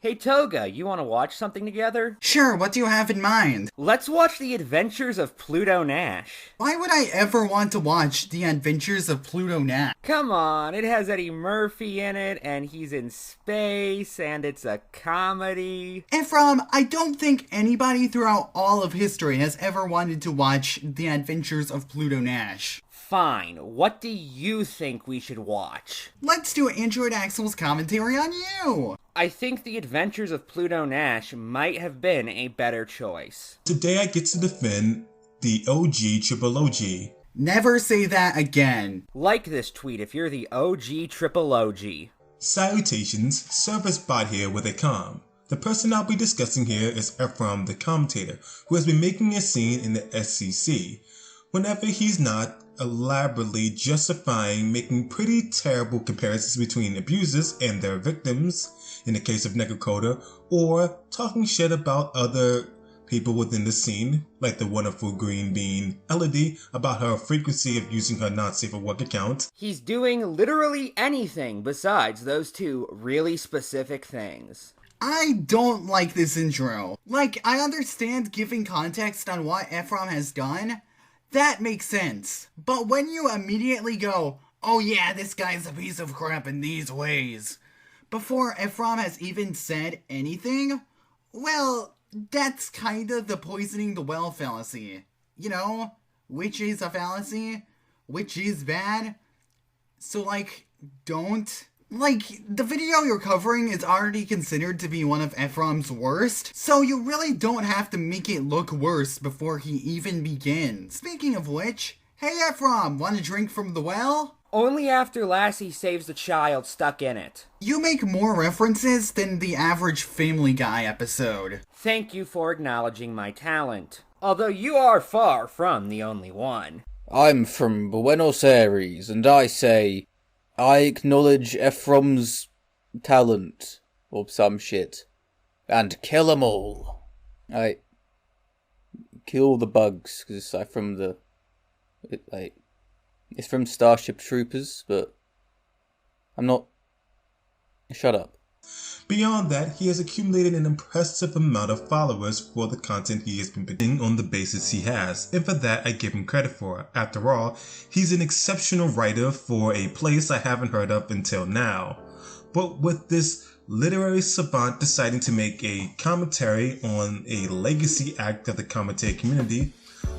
Hey Toga, you want to watch something together? Sure, what do you have in mind? Let's watch The Adventures of Pluto Nash. Why would I ever want to watch The Adventures of Pluto Nash? Come on, it has Eddie Murphy in it, and he's in space, and it's a comedy. Ephraim, I don't think anybody throughout all of history has ever wanted to watch The Adventures of Pluto Nash. Fine, what do you think we should watch? Let's do Android Axel's commentary on you! I think The Adventures of Pluto Nash might have been a better choice. Today I get to defend the OG Triple OG. Never say that again. Like this tweet if you're the OG Triple OG. Salutations, Service Bot here with a com. The person I'll be discussing here is Ephraim the commentator, who has been making a scene in the SEC. Whenever he's not elaborately justifying making pretty terrible comparisons between abusers and their victims, in the case of Necrocoda, or talking shit about other people within the scene, like the wonderful green bean Elodie about her frequency of using her not-safe for work account. He's doing literally anything besides those two really specific things. I don't like this intro. I understand giving context on what Ephraim has done. That makes sense. But when you immediately go, oh yeah, this guy's a piece of crap in these ways, before Ephraim has even said anything, well, that's kinda the poisoning the well fallacy. You know, which is a fallacy, which is bad. So don't. The video you're covering is already considered to be one of Ephraim's worst, so you really don't have to make it look worse before he even begins. Speaking of which, hey Ephraim, want a drink from the well? Only after Lassie saves the child stuck in it. You make more references than the average Family Guy episode. Thank you for acknowledging my talent. Although you are far from the only one. I'm from Buenos Aires, and I say, I acknowledge Ephraim's talent, or some shit, and kill 'em all. I kill the bugs, because I'm from it's from Starship Troopers, but I'm not. Shut up. Beyond that, he has accumulated an impressive amount of followers for the content he has been putting on the basis he has, and for that I give him credit for. After all, he's an exceptional writer for a place I haven't heard of until now. But with this literary savant deciding to make a commentary on a legacy act of the commentary community,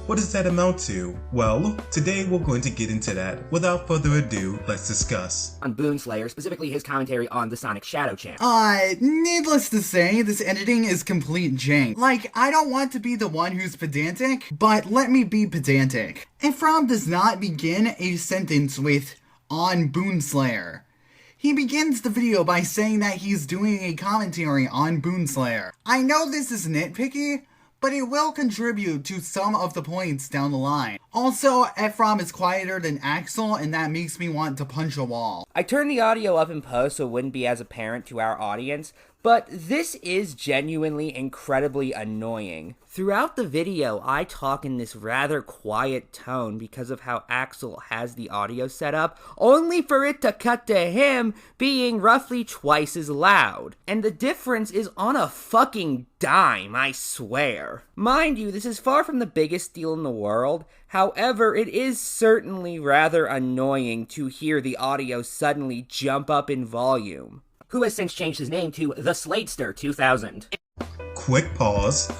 what does that amount to? Well, today we're going to get into that. Without further ado, let's discuss. On Boonslayer, specifically his commentary on the Sonic Shadow channel. Needless to say, this editing is complete jank. I don't want to be the one who's pedantic, but let me be pedantic. Ephraim does not begin a sentence with, on Boonslayer. He begins the video by saying that he's doing a commentary on Boonslayer. I know this is nitpicky, but it will contribute to some of the points down the line. Also, Ephraim is quieter than Axel, and that makes me want to punch a wall. I turned the audio up in post so it wouldn't be as apparent to our audience, but this is genuinely incredibly annoying. Throughout the video, I talk in this rather quiet tone because of how Axel has the audio set up, only for it to cut to him being roughly twice as loud. And the difference is on a fucking dime, I swear. Mind you, this is far from the biggest deal in the world. However, it is certainly rather annoying to hear the audio suddenly jump up in volume. Who has since changed his name to The Sladester 2000. Quick pause.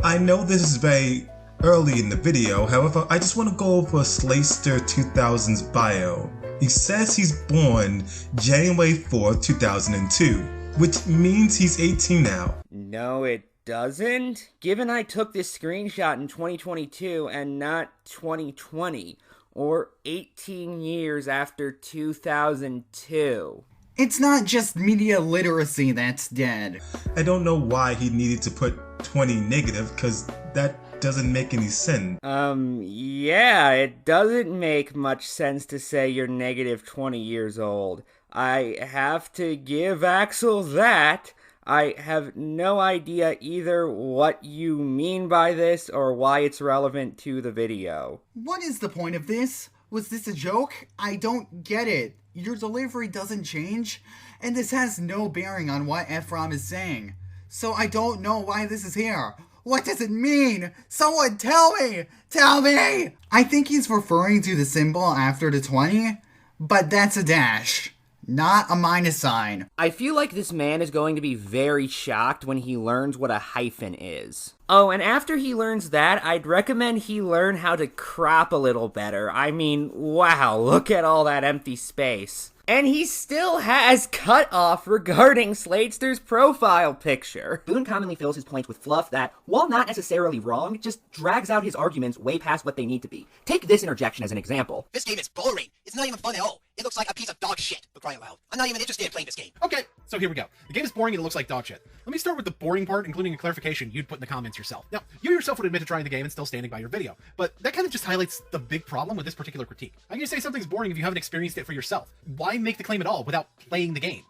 I know this is very early in the video, however, I just want to go over Sladester 2000's bio. He says he's born January 4th, 2002, which means he's 18 now. No, it doesn't. Given I took this screenshot in 2022 and not 2020, or 18 years after 2002. It's not just media literacy that's dead. I don't know why he needed to put 20 negative, cause that doesn't make any sense. Yeah, it doesn't make much sense to say you're negative 20 years old. I have to give Axel that. I have no idea either what you mean by this or why it's relevant to the video. What is the point of this? Was this a joke? I don't get it. Your delivery doesn't change, and this has no bearing on what Ephraim is saying. So I don't know why this is here. What does it mean? Someone tell me! Tell me! I think he's referring to the symbol after the 20, but that's a dash, not a minus sign. I feel like this man is going to be very shocked when he learns what a hyphen is. Oh, and after he learns that, I'd recommend he learn how to crop a little better. I mean, wow, look at all that empty space. And he still has cutoff regarding Slatester's profile picture. Boone commonly fills his points with fluff that, while not necessarily wrong, just drags out his arguments way past what they need to be. Take this interjection as an example. This game is boring. It's not even fun at all. It looks like a piece of dog shit, for crying out loud. I'm not even interested in playing this game. Okay, so here we go. The game is boring and it looks like dog shit. Let me start with the boring part, including a clarification you'd put in the comments yourself. Now, you yourself would admit to trying the game and still standing by your video, but that kind of just highlights the big problem with this particular critique. How can you say something's boring if you haven't experienced it for yourself? Why make the claim at all without playing the game?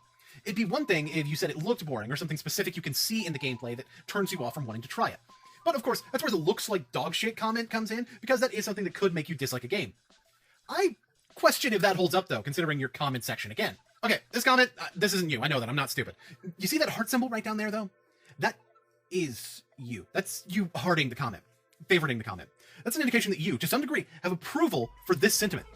It'd be one thing if you said it looked boring or something specific you can see in the gameplay that turns you off from wanting to try it. But of course, that's where the looks like dog shit comment comes in, because that is something that could make you dislike a game. I question if that holds up, though, considering your comment section again. Okay, this comment, this isn't you. I know that. I'm not stupid. You see that heart symbol right down there, though? That is you. That's you hearting the comment, favoriting the comment. That's an indication that you, to some degree, have approval for this sentiment.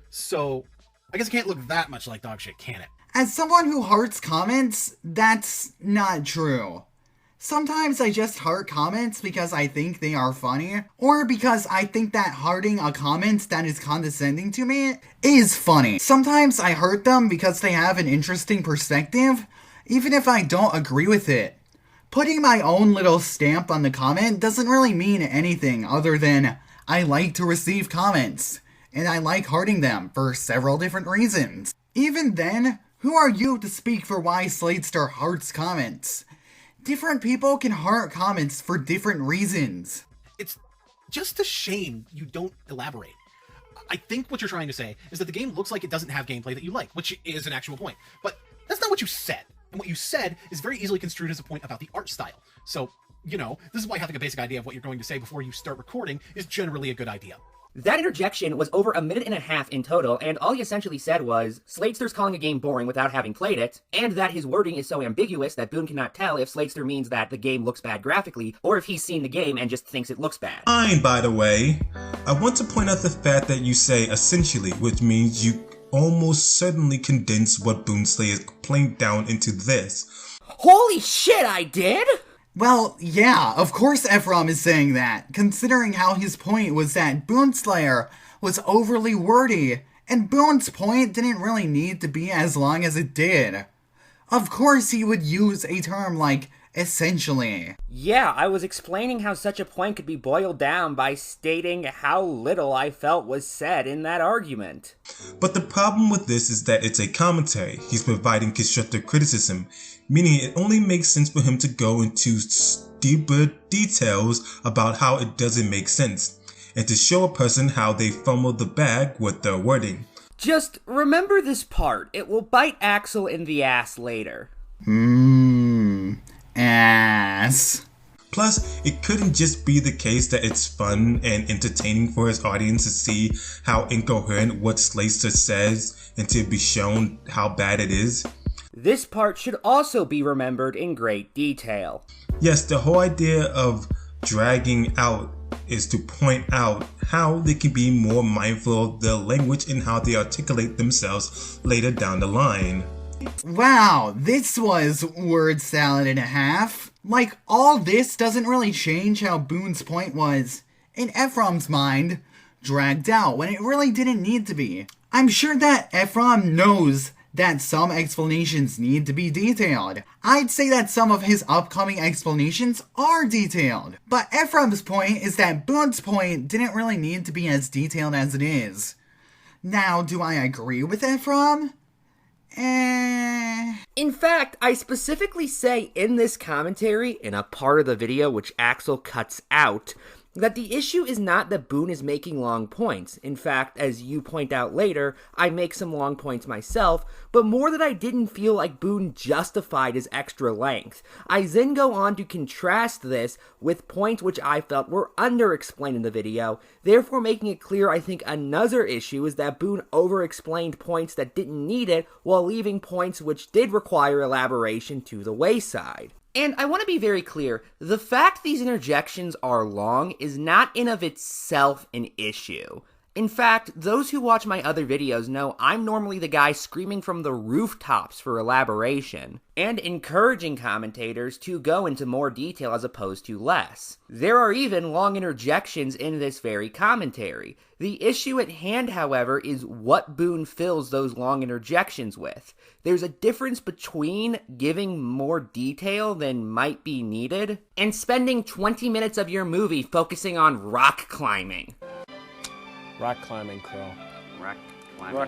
So, I guess it can't look that much like dog shit, can it? As someone who hearts comments, that's not true. Sometimes I just heart comments because I think they are funny, or because I think that hearting a comment that is condescending to me is funny. Sometimes I heart them because they have an interesting perspective, even if I don't agree with it. Putting my own little stamp on the comment doesn't really mean anything other than I like to receive comments, and I like hearting them for several different reasons. Even then, who are you to speak for why Slatester hearts comments? Different people can heart comments for different reasons. It's just a shame you don't elaborate. I think what you're trying to say is that the game looks like it doesn't have gameplay that you like, which is an actual point. But that's not what you said. And what you said is very easily construed as a point about the art style. So, you know, this is why having a basic idea of what you're going to say before you start recording is generally a good idea. That interjection was over a minute and a half in total, and all he essentially said was, Slatester's calling a game boring without having played it, and that his wording is so ambiguous that Boone cannot tell if Slatester means that the game looks bad graphically, or if he's seen the game and just thinks it looks bad. Fine, by the way. I want to point out the fact that you say essentially, which means you almost certainly condense what Boonsley's complaint down into this. Holy shit, I did?! Well, yeah, of course Ephraim is saying that, considering how his point was that Boonslayer was overly wordy, and Boone's point didn't really need to be as long as it did. Of course he would use a term like essentially. Yeah, I was explaining how such a point could be boiled down by stating how little I felt was said in that argument. But the problem with this is that it's a commentary. He's providing constructive criticism, meaning it only makes sense for him to go into stupid details about how it doesn't make sense, and to show a person how they fumbled the bag with their wording. Just remember this part. It will bite Axel in the ass later. Ass. Plus, it couldn't just be the case that it's fun and entertaining for his audience to see how incoherent what Slatester says and to be shown how bad it is. This part should also be remembered in great detail. Yes, the whole idea of dragging out is to point out how they can be more mindful of their language and how they articulate themselves later down the line. Wow, this was word salad and a half. Like, all this doesn't really change how Boone's point was, in Ephraim's mind, dragged out when it really didn't need to be. I'm sure that Ephraim knows that some explanations need to be detailed. I'd say that some of his upcoming explanations are detailed. But Ephraim's point is that Boone's point didn't really need to be as detailed as it is. Now, do I agree with Ephraim? In fact, I specifically say in this commentary, in a part of the video which Axel cuts out, that the issue is not that Boone is making long points. In fact, as you point out later, I make some long points myself, but more that I didn't feel like Boone justified his extra length. I then go on to contrast this with points which I felt were underexplained in the video, therefore making it clear I think another issue is that Boone over-explained points that didn't need it while leaving points which did require elaboration to the wayside. And I want to be very clear, the fact these interjections are long is not in of itself an issue. In fact, those who watch my other videos know I'm normally the guy screaming from the rooftops for elaboration, and encouraging commentators to go into more detail as opposed to less. There are even long interjections in this very commentary. The issue at hand, however, is what Boone fills those long interjections with. There's a difference between giving more detail than might be needed, and spending 20 minutes of your movie focusing on rock climbing. Rock climbing, Crow. Rock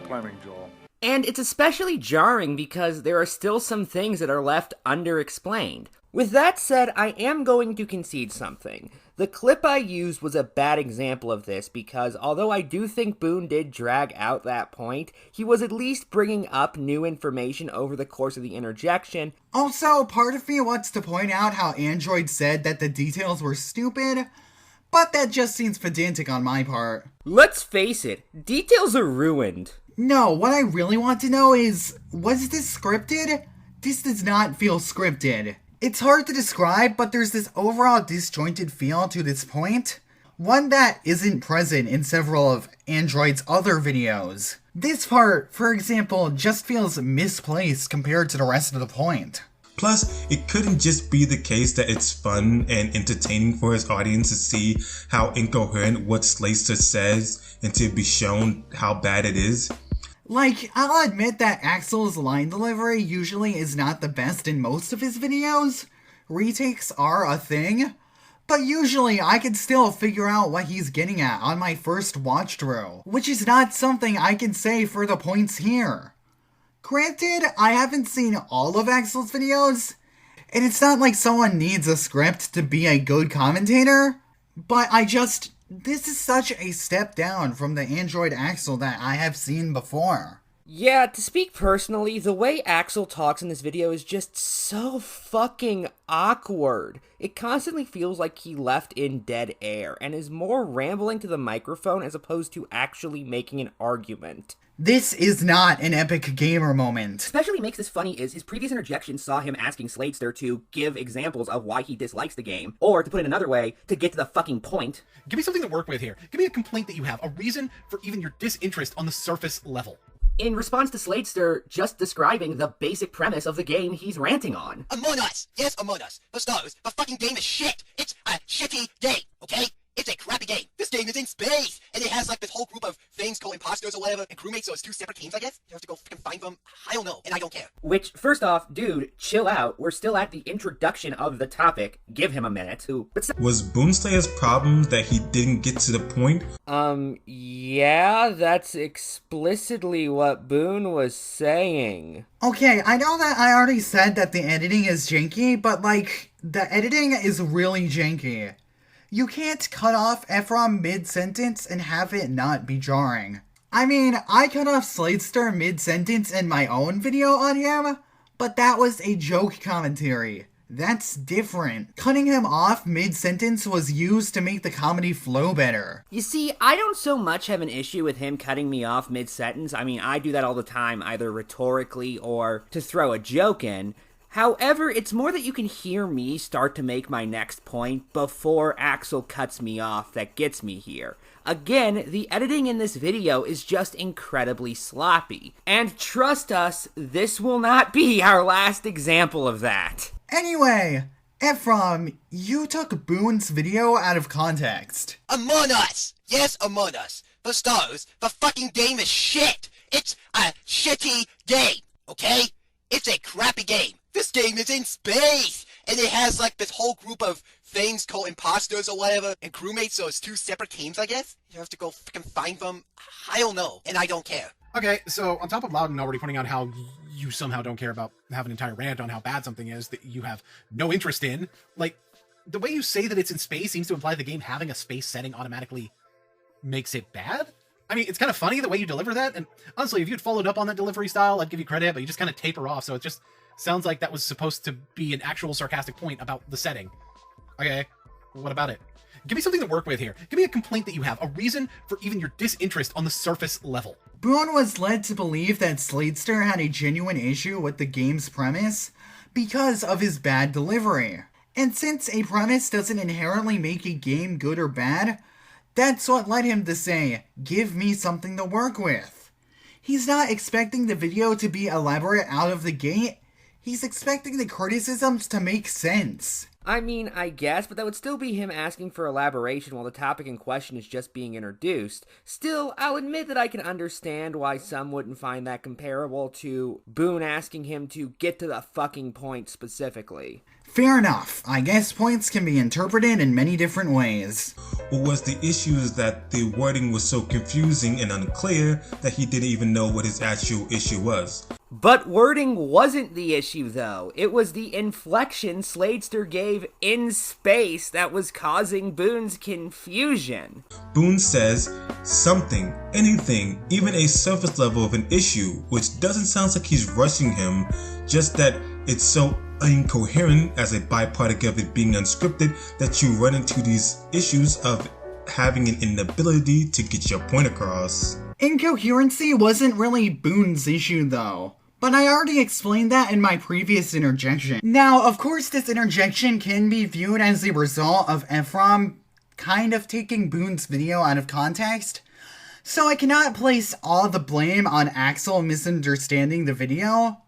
climbing, Joel. And it's especially jarring because there are still some things that are left underexplained. With that said, I am going to concede something. The clip I used was a bad example of this because although I do think Boone did drag out that point, he was at least bringing up new information over the course of the interjection. Also, part of me wants to point out how Android said that the details were stupid, but that just seems pedantic on my part. Let's face it, details are ruined. No, what I really want to know is, was this scripted? This does not feel scripted. It's hard to describe, but there's this overall disjointed feel to this point. One that isn't present in several of Android's other videos. This part, for example, just feels misplaced compared to the rest of the point. Plus, it couldn't just be the case that it's fun and entertaining for his audience to see how incoherent what Slater says and to be shown how bad it is. Like, I'll admit that Axel's line delivery usually is not the best in most of his videos. Retakes are a thing. But usually I can still figure out what he's getting at on my first watch through, which is not something I can say for the points here. Granted, I haven't seen all of Axel's videos, and it's not like someone needs a script to be a good commentator, but this is such a step down from the Android Axel that I have seen before. Yeah, to speak personally, the way Axel talks in this video is just so fucking awkward. It constantly feels like he left in dead air, and is more rambling to the microphone as opposed to actually making an argument. This is not an epic gamer moment. Especially makes this funny is his previous interjections saw him asking Sladester to give examples of why he dislikes the game, or to put it another way, to get to the fucking point. Give me something to work with here. Give me a complaint that you have, a reason for even your disinterest on the surface level. In response to Sladester just describing the basic premise of the game he's ranting on. Among Us! Yes, Among Us. For stars, the fucking game is shit! It's a shitty game, okay? It's a crappy game. This game is in space, and it has like this whole group of things called imposters or whatever, and crewmates, so it's two separate teams, I guess? You have to go fucking find them? I don't know, and I don't care. Which, first off, dude, chill out. We're still at the introduction of the topic. Give him a minute. Was Boone Slayer's problem that he didn't get to the point? Yeah, that's explicitly what Boone was saying. Okay, I know that I already said that the editing is janky, but like, the editing is really janky. You can't cut off Ephraim mid-sentence and have it not be jarring. I mean, I cut off Sladester mid-sentence in my own video on him, but that was a joke commentary. That's different. Cutting him off mid-sentence was used to make the comedy flow better. You see, I don't so much have an issue with him cutting me off mid-sentence. I mean, I do that all the time, either rhetorically or to throw a joke in. However, it's more that you can hear me start to make my next point before Axel cuts me off that gets me here. Again, the editing in this video is just incredibly sloppy. And trust us, this will not be our last example of that. Anyway, Ephraim, you took Boone's video out of context. Among Us! Yes, Among Us. For stars, the fucking game is shit! It's a shitty game, okay? It's a crappy game. This game is in space, and it has like this whole group of things called imposters or whatever, and crewmates, so it's two separate teams, I guess? You have to go fucking find them? I don't know, and I don't care. Okay, so on top of Loudon already pointing out how you somehow don't care about, have an entire rant on how bad something is that you have no interest in, like, the way you say that it's in space seems to imply the game having a space setting automatically makes it bad. I mean, it's kind of funny the way you deliver that, and honestly, if you'd followed up on that delivery style, I'd give you credit, but you just kind of taper off, so it just sounds like that was supposed to be an actual sarcastic point about the setting. Okay, what about it? Give me something to work with here. Give me a complaint that you have, a reason for even your disinterest on the surface level. Boone was led to believe that Sladester had a genuine issue with the game's premise because of his bad delivery. And since a premise doesn't inherently make a game good or bad, that's what led him to say, give me something to work with. He's not expecting the video to be elaborate out of the gate, he's expecting the criticisms to make sense. I mean, I guess, but that would still be him asking for elaboration while the topic in question is just being introduced. Still, I'll admit that I can understand why some wouldn't find that comparable to Boone asking him to get to the fucking point specifically. Fair enough. I guess points can be interpreted in many different ways. What was the issue is that the wording was so confusing and unclear that he didn't even know what his actual issue was. But wording wasn't the issue, though. It was the inflection Sladester gave in space that was causing Boone's confusion. Boone says something, anything, even a surface level of an issue, which doesn't sound like he's rushing him, just that it's so incoherent as a byproduct of it being unscripted that you run into these issues of having an inability to get your point across. Incoherency wasn't really Boone's issue though, but I already explained that in my previous interjection. Now, of course, this interjection can be viewed as a result of Ephraim kind of taking Boone's video out of context, so I cannot place all the blame on Axel misunderstanding the video.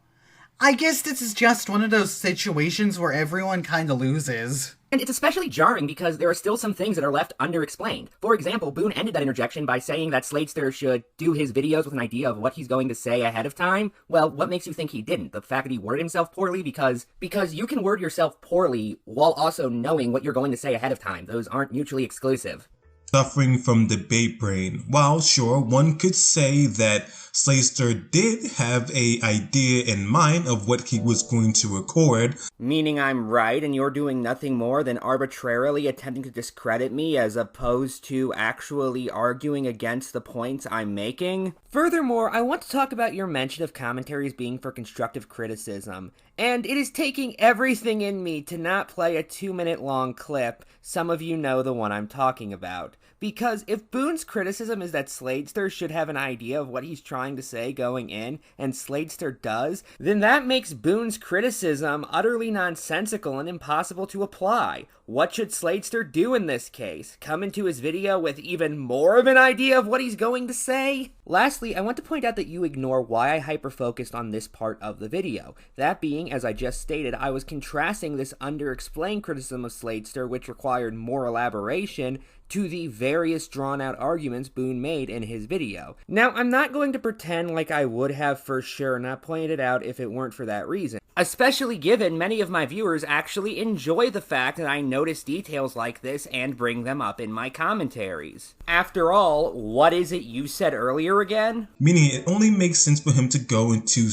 I guess this is just one of those situations where everyone kinda loses. And it's especially jarring because there are still some things that are left underexplained. For example, Boone ended that interjection by saying that Sladester should do his videos with an idea of what he's going to say ahead of time. Well, what makes you think he didn't? The fact that he worded himself poorly? Because you can word yourself poorly while also knowing what you're going to say ahead of time. Those aren't mutually exclusive. Suffering from debate brain. While sure, one could say that Sladester did have an idea in mind of what he was going to record. Meaning I'm right and you're doing nothing more than arbitrarily attempting to discredit me as opposed to actually arguing against the points I'm making? Furthermore, I want to talk about your mention of commentaries being for constructive criticism. And it is taking everything in me to not play a 2-minute long clip. Some of you know the one I'm talking about. Because if Boone's criticism is that Sladester should have an idea of what he's trying to say going in, and Sladester does, then that makes Boone's criticism utterly nonsensical and impossible to apply. What should Sladester do in this case? Come into his video with even more of an idea of what he's going to say? Lastly, I want to point out that you ignore why I hyper-focused on this part of the video. That being, as I just stated, I was contrasting this underexplained criticism of Sladester, which required more elaboration, to the various drawn-out arguments Boone made in his video. Now, I'm not going to pretend like I would have for sure not pointed it out if it weren't for that reason. Especially given many of my viewers actually enjoy the fact that I notice details like this and bring them up in my commentaries. After all, what is it you said earlier again? Meaning it only makes sense for him to go into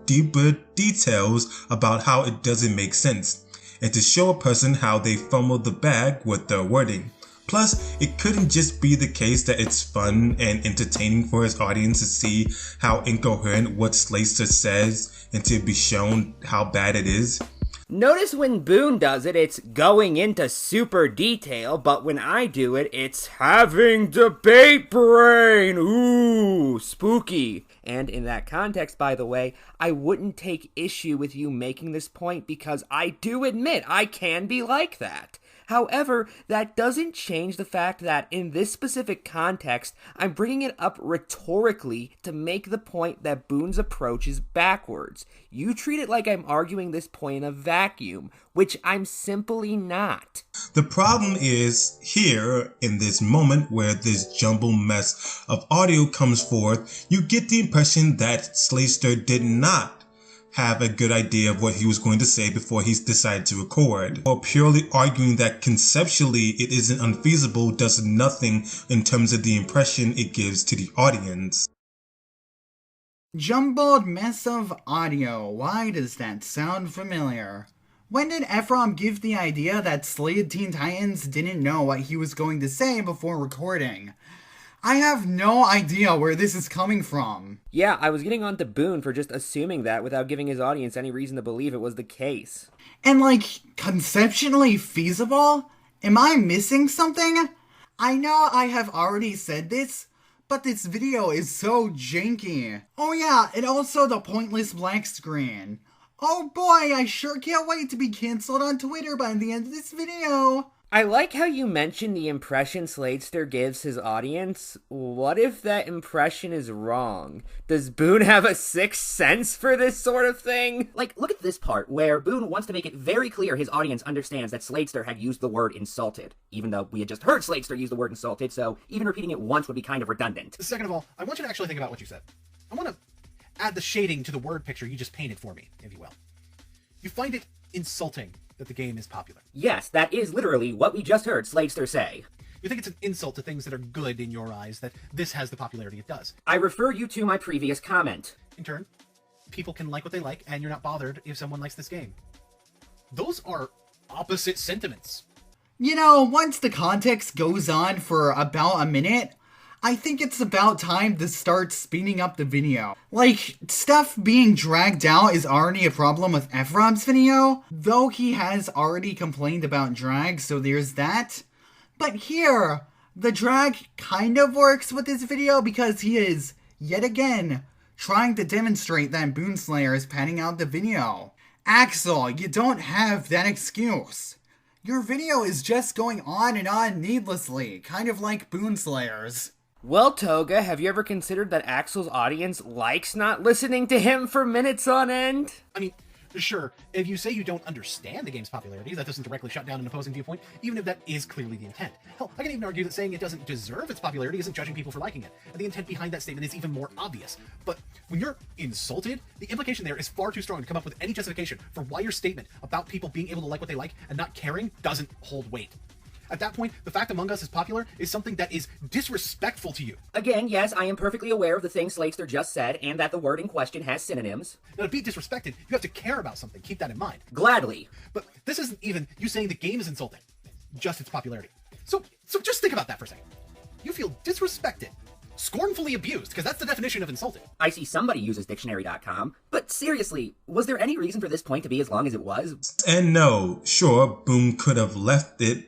deeper details about how it doesn't make sense, and to show a person how they fumbled the bag with their wording. Plus, it couldn't just be the case that it's fun and entertaining for his audience to see how incoherent what Sladester says and to be shown how bad it is. Notice when Boone does it, it's going into super detail, but when I do it, it's having debate brain. Ooh, spooky. And in that context, by the way, I wouldn't take issue with you making this point because I do admit I can be like that. However, that doesn't change the fact that in this specific context, I'm bringing it up rhetorically to make the point that Boone's approach is backwards. You treat it like I'm arguing this point in a vacuum, which I'm simply not. The problem is here, in this moment where this jumbled mess of audio comes forth, you get the impression that Sladester did not have a good idea of what he was going to say before he decided to record, or purely arguing that conceptually it isn't unfeasible does nothing in terms of the impression it gives to the audience. Jumbled mess of audio. Why does that sound familiar? When did Ephraim give the idea that Slade Teen Titans didn't know what he was going to say before recording? I have no idea where this is coming from. Yeah, I was getting on to Boone for just assuming that without giving his audience any reason to believe it was the case. And conceptually feasible? Am I missing something? I know I have already said this, but this video is so janky. Oh yeah, and also the pointless black screen. Oh boy, I sure can't wait to be cancelled on Twitter by the end of this video. I like how you mentioned the impression Sladester gives his audience. What if that impression is wrong? Does Boone have a sixth sense for this sort of thing? Look at this part, where Boone wants to make it very clear his audience understands that Sladester had used the word insulted, even though we had just heard Sladester use the word insulted, so even repeating it once would be kind of redundant. Second of all, I want you to actually think about what you said. I want to add the shading to the word picture you just painted for me, if you will. You find it insulting that the game is popular. Yes, that is literally what we just heard Sladester say. You think it's an insult to things that are good in your eyes that this has the popularity it does. I refer you to my previous comment. In turn, people can like what they like, and you're not bothered if someone likes this game. Those are opposite sentiments. You know, once the context goes on for about a minute, I think it's about time to start speeding up the video. Stuff being dragged out is already a problem with Ephraim's video, though he has already complained about drag, so there's that. But here, the drag kind of works with this video because he is, yet again, trying to demonstrate that Boonslayer is padding out the video. Axel, you don't have that excuse. Your video is just going on and on needlessly, kind of like Boonslayer's. Well, Toga, have you ever considered that Axel's audience likes not listening to him for minutes on end? I mean, sure, if you say you don't understand the game's popularity, that doesn't directly shut down an opposing viewpoint, even if that is clearly the intent. Hell, I can even argue that saying it doesn't deserve its popularity isn't judging people for liking it, and the intent behind that statement is even more obvious. But when you're insulted, the implication there is far too strong to come up with any justification for why your statement about people being able to like what they like and not caring doesn't hold weight. At that point, the fact Among Us is popular is something that is disrespectful to you. Again, yes, I am perfectly aware of the things Sladester just said, and that the word in question has synonyms. Now, to be disrespected, you have to care about something. Keep that in mind. Gladly. But this isn't even you saying the game is insulting, just its popularity. So just think about that for a second. You feel disrespected, scornfully abused, because that's the definition of insulted. I see somebody uses dictionary.com, but seriously, was there any reason for this point to be as long as it was? And no, sure, Boone could have left it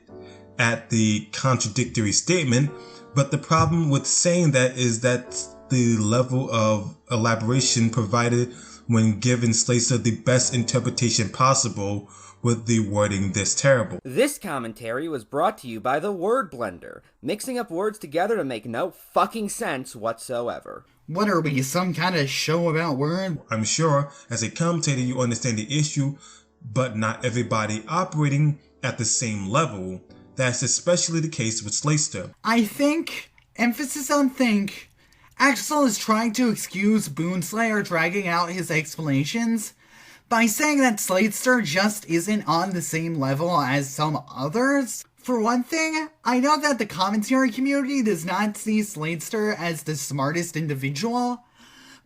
at the contradictory statement, but the problem with saying that is that the level of elaboration provided when giving Slater the best interpretation possible with the wording this terrible. This commentary was brought to you by the Word Blender, mixing up words together to make no fucking sense whatsoever. What are we, some kind of show about word? I'm sure, as a commentator, you understand the issue, but not everybody operating at the same level. That's especially the case with Slater. I think, emphasis on think, Axel is trying to excuse Boonslayer dragging out his explanations by saying that Sladester just isn't on the same level as some others. For one thing, I know that the commentary community does not see Sladester as the smartest individual,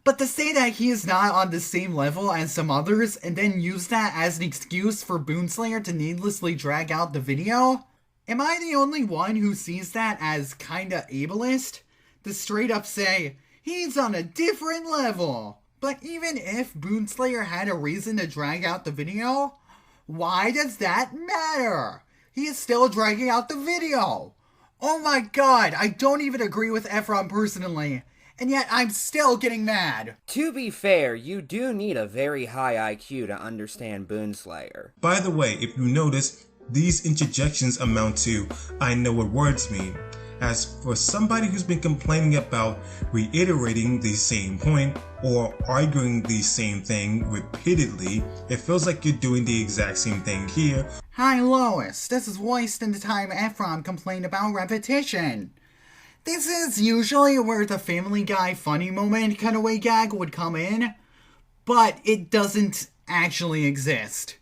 but to say that he is not on the same level as some others and then use that as an excuse for Boonslayer to needlessly drag out the video? Am I the only one who sees that as kinda ableist? To straight up say, he's on a different level. But even if Boonslayer had a reason to drag out the video, why does that matter? He is still dragging out the video. Oh my god, I don't even agree with Ephraim personally, and yet I'm still getting mad. To be fair, you do need a very high IQ to understand Boonslayer. By the way, if you notice, these interjections amount to, I know what words mean. As for somebody who's been complaining about reiterating the same point or arguing the same thing repeatedly, it feels like you're doing the exact same thing here. Hi Lois, this is wasting the time Ephraim complained about repetition. This is usually where the Family Guy funny moment cutaway gag would come in, but it doesn't actually exist.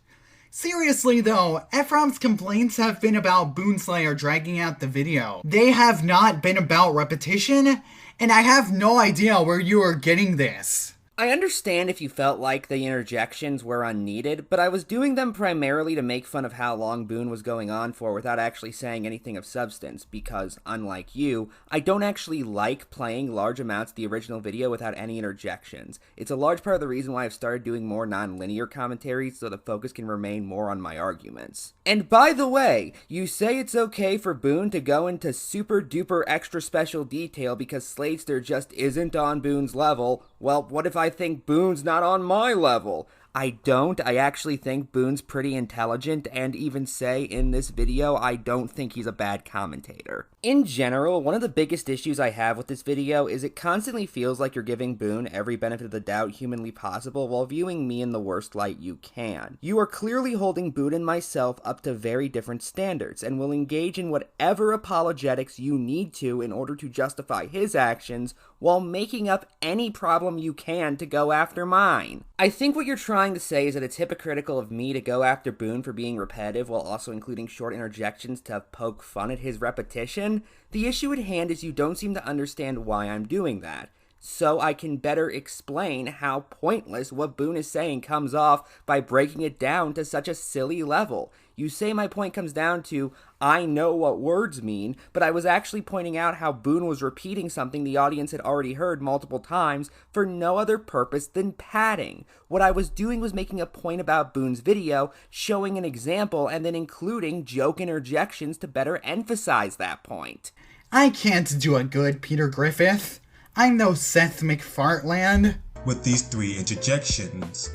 Seriously though, Ephraim's complaints have been about Boonslayer dragging out the video. They have not been about repetition, and I have no idea where you are getting this. I understand if you felt like the interjections were unneeded, but I was doing them primarily to make fun of how long Boone was going on for without actually saying anything of substance, because, unlike you, I don't actually like playing large amounts of the original video without any interjections. It's a large part of the reason why I've started doing more non-linear commentaries, so the focus can remain more on my arguments. And by the way, you say it's okay for Boone to go into super duper extra special detail because Sladester just isn't on Boone's level. Well, what if I think Boone's not on my level? I don't. I actually think Boone's pretty intelligent, and even say in this video, I don't think he's a bad commentator. In general, one of the biggest issues I have with this video is it constantly feels like you're giving Boone every benefit of the doubt humanly possible while viewing me in the worst light you can. You are clearly holding Boone and myself up to very different standards, and will engage in whatever apologetics you need to in order to justify his actions, while making up any problem you can to go after mine. I think what you're trying to say is that it's hypocritical of me to go after Boone for being repetitive while also including short interjections to poke fun at his repetition. The issue at hand is you don't seem to understand why I'm doing that. So I can better explain how pointless what Boone is saying comes off by breaking it down to such a silly level. You say my point comes down to, I know what words mean, but I was actually pointing out how Boone was repeating something the audience had already heard multiple times for no other purpose than padding. What I was doing was making a point about Boone's video, showing an example, and then including joke interjections to better emphasize that point. I can't do a good Peter Griffith. I'm no Seth MacFarlane. With these 3 interjections,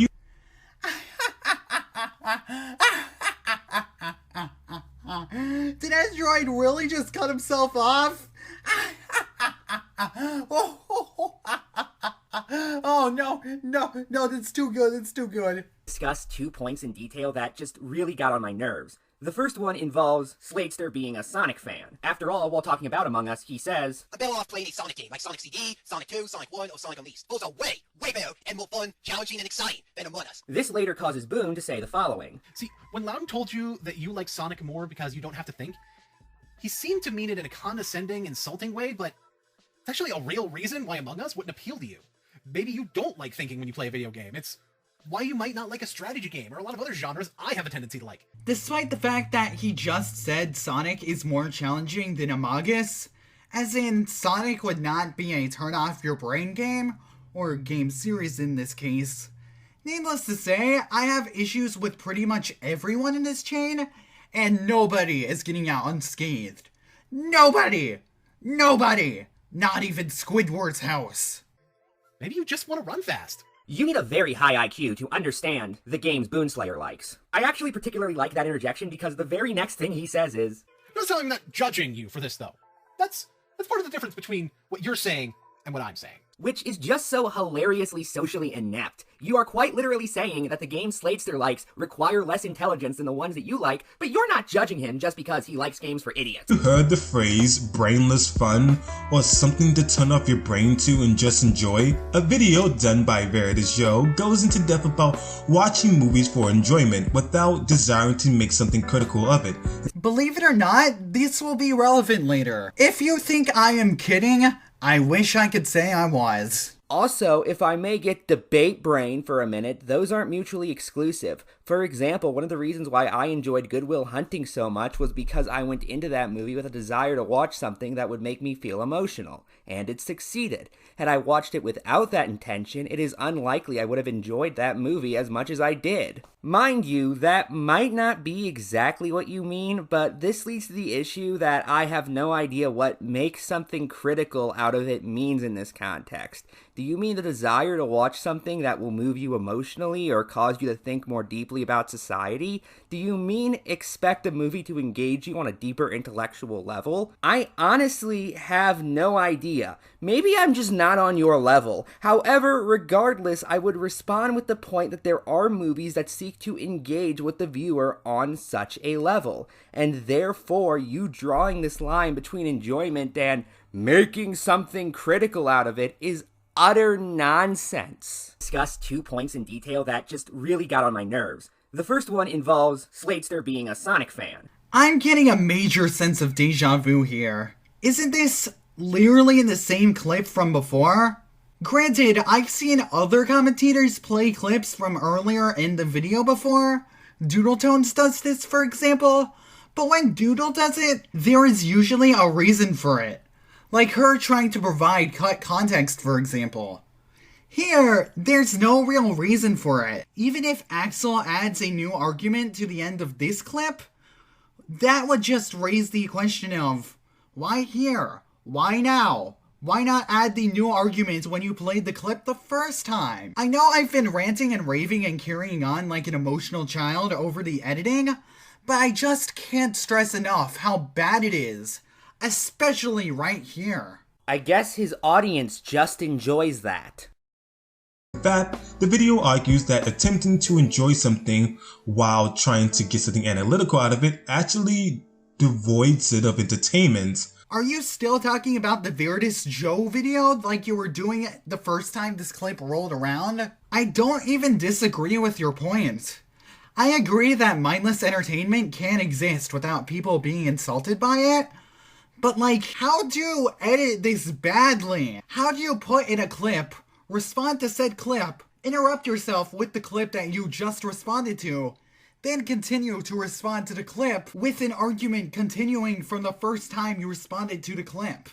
Did Android really just cut himself off? Oh no, that's too good. Discuss 2 points in detail that just really got on my nerves. The first one involves Sladester being a Sonic fan. After all, while talking about Among Us, he says, I'm better off playing a Sonic game like Sonic CD, Sonic 2, Sonic 1, or Sonic Unleashed. Those are way better and more fun, challenging, and exciting than Among Us. This later causes Boone to say the following. See, when Loudon told you that you like Sonic more because you don't have to think, he seemed to mean it in a condescending, insulting way, but it's actually a real reason why Among Us wouldn't appeal to you. Maybe you don't like thinking when you play a video game. It's why you might not like a strategy game or a lot of other genres I have a tendency to like. Despite the fact that he just said Sonic is more challenging than Among Us, as in Sonic would not be a turn off your brain game, or game series in this case. Needless to say, I have issues with pretty much everyone in this chain, and nobody is getting out unscathed. Nobody! Not even Squidward's house. Maybe you just want to run fast. You need a very high IQ to understand the games Boonslayer likes. I actually particularly like that interjection because the very next thing he says is, Notice how I'm not judging you for this, though. That's part of the difference between what you're saying and what I'm saying. which is just so hilariously socially inept. You are quite literally saying that the games Sladester likes require less intelligence than the ones that you like, but you're not judging him just because he likes games for idiots. You heard the phrase brainless fun, or something to turn off your brain to and just enjoy? A video done by Veritas Joe goes into depth about watching movies for enjoyment without desiring to make something critical of it. Believe it or not, this will be relevant later. If you think I am kidding, I wish I could say I was. Also, if I may get debate brain for a minute, those aren't mutually exclusive. For example, one of the reasons why I enjoyed Good Will Hunting so much was because I went into that movie with a desire to watch something that would make me feel emotional, and it succeeded. Had I watched it without that intention, it is unlikely I would have enjoyed that movie as much as I did. Mind you, that might not be exactly what you mean, but this leads to the issue that I have no idea what makes something critical out of it means in this context. Do you mean the desire to watch something that will move you emotionally or cause you to think more deeply about society? Do you mean expect a movie to engage you on a deeper intellectual level? I honestly have no idea. Maybe I'm just not on your level. However, regardless, I would respond with the point that there are movies that seek to engage with the viewer on such a level, and therefore you drawing this line between enjoyment and making something critical out of it is utter nonsense. Discuss 2 points in detail that just really got on my nerves. The first one involves Sladester being a Sonic fan. I'm getting a major sense of deja vu here. Isn't this literally in the same clip from before? Granted, I've seen other commentators play clips from earlier in the video before. Doodletones does this, for example. But when Doodle does it, there is usually a reason for it. Like her trying to provide cut context, for example. Here, there's no real reason for it. Even if Axel adds a new argument to the end of this clip, that would just raise the question of, why here? Why now? Why not add the new argument when you played the clip the first time? I know I've been ranting and raving and carrying on like an emotional child over the editing, but I just can't stress enough how bad it is, especially right here. I guess his audience just enjoys that. In fact, the video argues that attempting to enjoy something while trying to get something analytical out of it actually devoids it of entertainment. Are you still talking about the Veritas Joe video like you were doing it the first time this clip rolled around? I don't even disagree with your point. I agree that mindless entertainment can't exist without people being insulted by it. But like, how do you edit this badly? How do you put in a clip, respond to said clip, interrupt yourself with the clip that you just responded to, then continue to respond to the clip with an argument continuing from the first time you responded to the clip?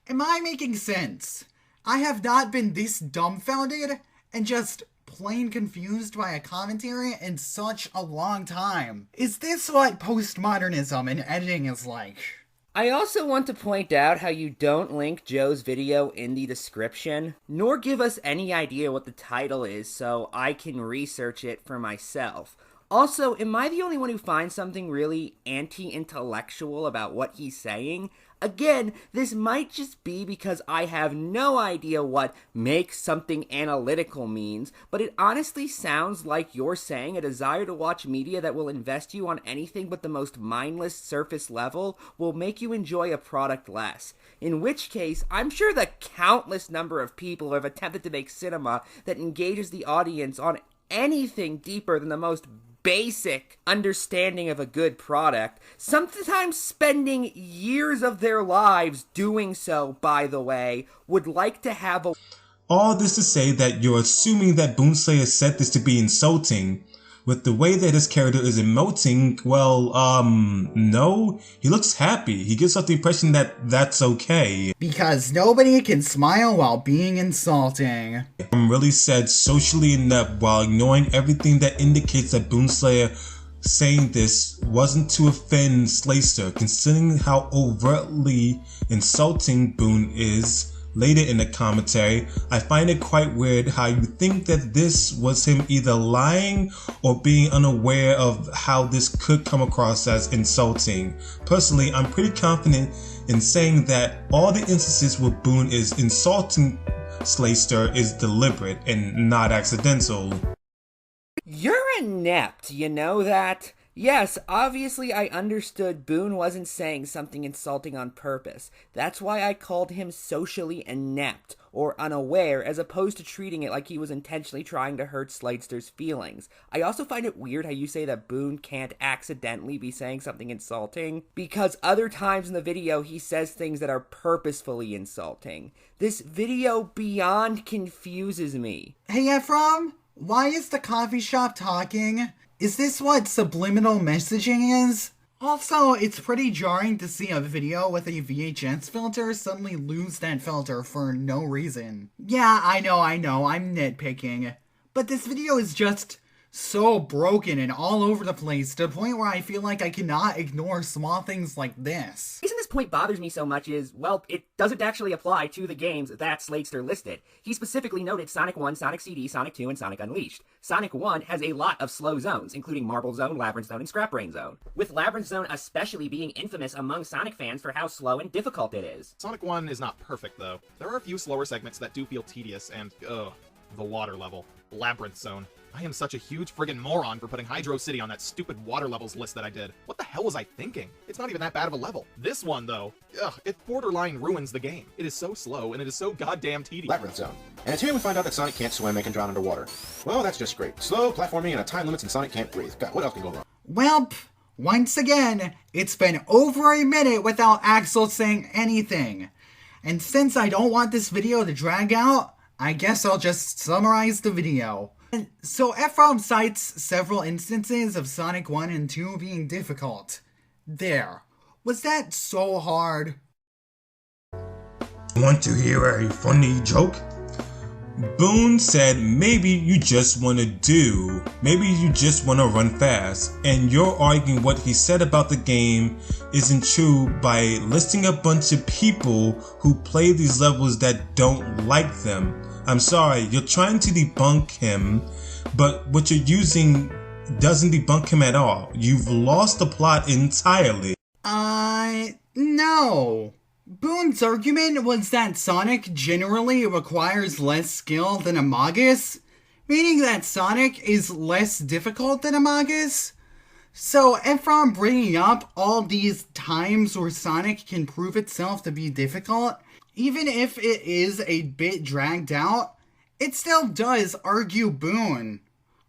Am I making sense? I have not been this dumbfounded and just plain confused by a commentary in such a long time. Is this what postmodernism in editing is like? I also want to point out how you don't link Joe's video in the description, nor give us any idea what the title is so I can research it for myself. Also, am I the only one who finds something really anti-intellectual about what he's saying? Again, this might just be because I have no idea what make something analytical means, but it honestly sounds like you're saying a desire to watch media that will invest you on anything but the most mindless surface level will make you enjoy a product less. In which case, I'm sure the countless number of people who have attempted to make cinema that engages the audience on anything deeper than the most basic understanding of a good product, sometimes spending years of their lives doing so, by the way, would like to have a... All this to say that you're assuming that Boonslayer said this to be insulting. With the way that his character is emoting, well, no. He looks happy. He gives off the impression that that's okay. Because nobody can smile while being insulting. I'm really said socially inept while ignoring everything that indicates that Boonslayer saying this wasn't to offend Slayster, considering how overtly insulting Boone is. Later in the commentary, I find it quite weird how you think that this was him either lying or being unaware of how this could come across as insulting. Personally, I'm pretty confident in saying that all the instances where Boone is insulting Slayster is deliberate and not accidental. You're inept, you know that? Yes, obviously I understood Boone wasn't saying something insulting on purpose. That's why I called him socially inept, or unaware, as opposed to treating it like he was intentionally trying to hurt Slayster's feelings. I also find it weird how you say that Boone can't accidentally be saying something insulting, because other times in the video he says things that are purposefully insulting. This video beyond confuses me. Hey Ephraim, why is the coffee shop talking? Is this what subliminal messaging is? Also, it's pretty jarring to see a video with a VHS filter suddenly lose that filter for no reason. Yeah, I know, I'm nitpicking. But this video is just so broken and all over the place to the point where I feel like I cannot ignore small things like this. The reason this point bothers me so much is, well, it doesn't actually apply to the games that Slayster listed. He specifically noted Sonic 1, Sonic CD, Sonic 2, and Sonic Unleashed. Sonic 1 has a lot of slow zones, including Marble Zone, Labyrinth Zone, and Scrap Brain Zone, with Labyrinth Zone especially being infamous among Sonic fans for how slow and difficult it is. Sonic 1 is not perfect, though. There are a few slower segments that do feel tedious and, the water level. Labyrinth Zone. I am such a huge friggin' moron for putting Hydro City on that stupid water levels list that I did. What the hell was I thinking? It's not even that bad of a level. This one, though, it borderline ruins the game. It is so slow, and it is so goddamn tedious. Labyrinth Zone. And it's here we find out that Sonic can't swim and can drown underwater. Well, that's just great. Slow, platforming, and a time limits, and Sonic can't breathe. God, what else can go wrong? Welp, once again, it's been over a minute without Axel saying anything. And since I don't want this video to drag out, I guess I'll just summarize the video. So Ephraim cites several instances of Sonic 1 and 2 being difficult. There. Was that so hard? Want to hear a funny joke? Boone said maybe you just want to run fast, and you're arguing what he said about the game isn't true by listing a bunch of people who play these levels that don't like them. I'm sorry, you're trying to debunk him, but what you're using doesn't debunk him at all. You've lost the plot entirely. No. Boone's argument was that Sonic generally requires less skill than Amogus, meaning that Sonic is less difficult than Amogus. So Ephraim bringing up all these times where Sonic can prove itself to be difficult, even if it is a bit dragged out, it still does argue Boone.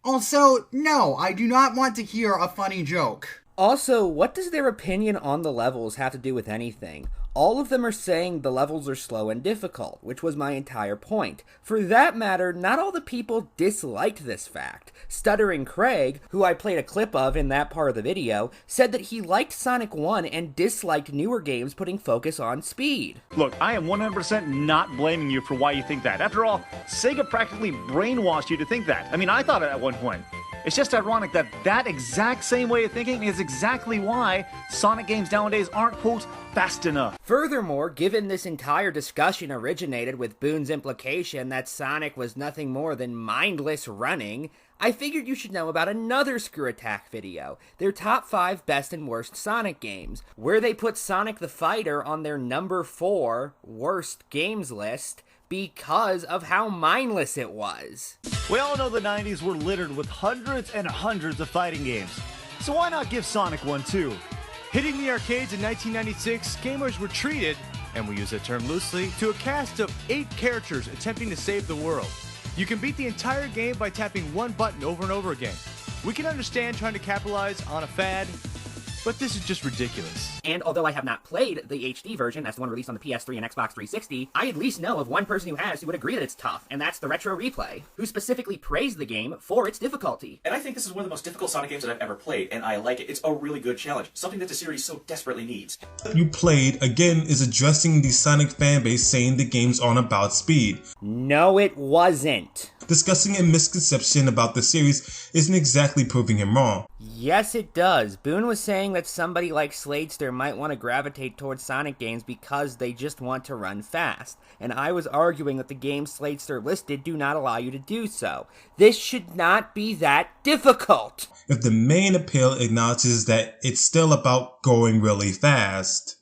Also, no, I do not want to hear a funny joke. Also, what does their opinion on the levels have to do with anything? All of them are saying the levels are slow and difficult, which was my entire point. For that matter, not all the people disliked this fact. Stuttering Craig, who I played a clip of in that part of the video, said that he liked Sonic 1 and disliked newer games putting focus on speed. Look, I am 100% not blaming you for why you think that. After all, Sega practically brainwashed you to think that. I mean, I thought it at one point. It's just ironic that that exact same way of thinking is exactly why Sonic games nowadays aren't, quote, fast enough. Furthermore, given this entire discussion originated with Boone's implication that Sonic was nothing more than mindless running, I figured you should know about another Screw Attack video, their top 5 best and worst Sonic games, where they put Sonic the Fighter on their number 4 worst games list, because of how mindless it was. We all know the 90s were littered with hundreds and hundreds of fighting games, so why not give Sonic one too? Hitting the arcades in 1996, gamers were treated, and we use that term loosely, to a cast of 8 characters attempting to save the world. You can beat the entire game by tapping one button over and over again. We can understand trying to capitalize on a fad, but this is just ridiculous. And although I have not played the HD version, that's the one released on the PS3 and Xbox 360, I at least know of one person who has who would agree that it's tough, and that's the Retro Replay, who specifically praised the game for its difficulty. And I think this is one of the most difficult Sonic games that I've ever played, and I like it. It's a really good challenge, something that the series so desperately needs. You played, again, is addressing the Sonic fanbase saying the games aren't about speed. No, it wasn't. Discussing a misconception about the series isn't exactly proving him wrong. Yes, it does. Boone was saying that somebody like Sladester might want to gravitate towards Sonic games because they just want to run fast, and I was arguing that the games Sladester listed do not allow you to do so. This should not be that difficult. If the main appeal acknowledges that it's still about going really fast.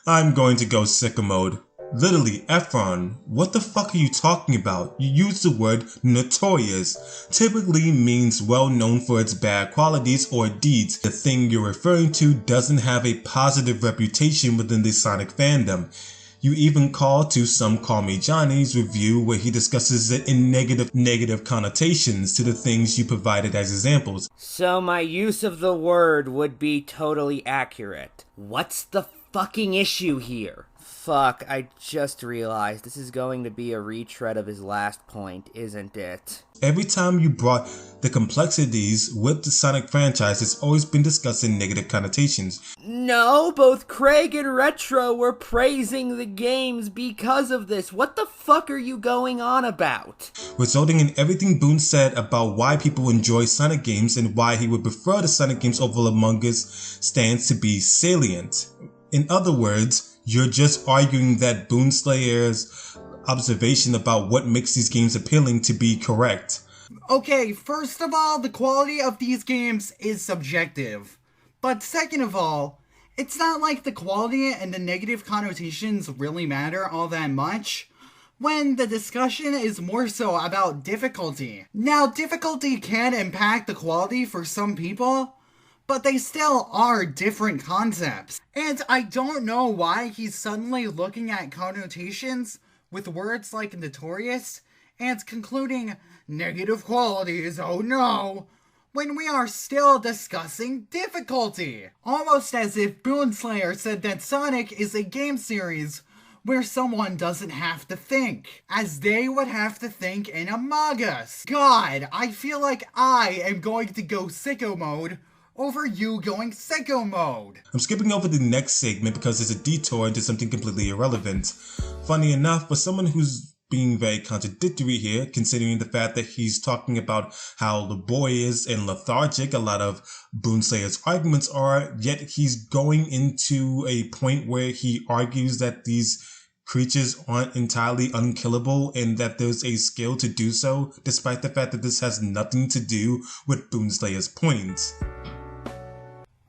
I'm going to go sicko mode. Literally, Ephron, what the fuck are you talking about? You use the word notorious. Typically means well known for its bad qualities or deeds. The thing you're referring to doesn't have a positive reputation within the Sonic fandom. You even call to some Call Me Johnny's review where he discusses it in negative connotations to the things you provided as examples. So my use of the word would be totally accurate. What's the fucking issue here? Fuck, I just realized this is going to be a retread of his last point, isn't it? Every time you brought the complexities with the Sonic franchise, it's always been discussed in negative connotations. No, both Craig and Retro were praising the games because of this. What the fuck are you going on about? Resulting in everything Boone said about why people enjoy Sonic games and why he would prefer the Sonic games over Among Us stands to be salient. In other words, you're just arguing that Boone Slayer's observation about what makes these games appealing to be correct. Okay, first of all, the quality of these games is subjective. But second of all, it's not like the quality and the negative connotations really matter all that much, when the discussion is more so about difficulty. Now, difficulty can impact the quality for some people, but they still are different concepts. And I don't know why he's suddenly looking at connotations with words like notorious and concluding negative qualities, oh no, when we are still discussing difficulty. Almost as if Boone Slayer said that Sonic is a game series where someone doesn't have to think, as they would have to think in Among Us. God, I feel like I am going to go sicko mode over you going sicko mode. I'm skipping over the next segment because it's a detour into something completely irrelevant. Funny enough, for someone who's being very contradictory here, considering the fact that he's talking about how laborious and lethargic a lot of Boonslayer's arguments are, yet he's going into a point where he argues that these creatures aren't entirely unkillable and that there's a skill to do so, despite the fact that this has nothing to do with Boonslayer's points.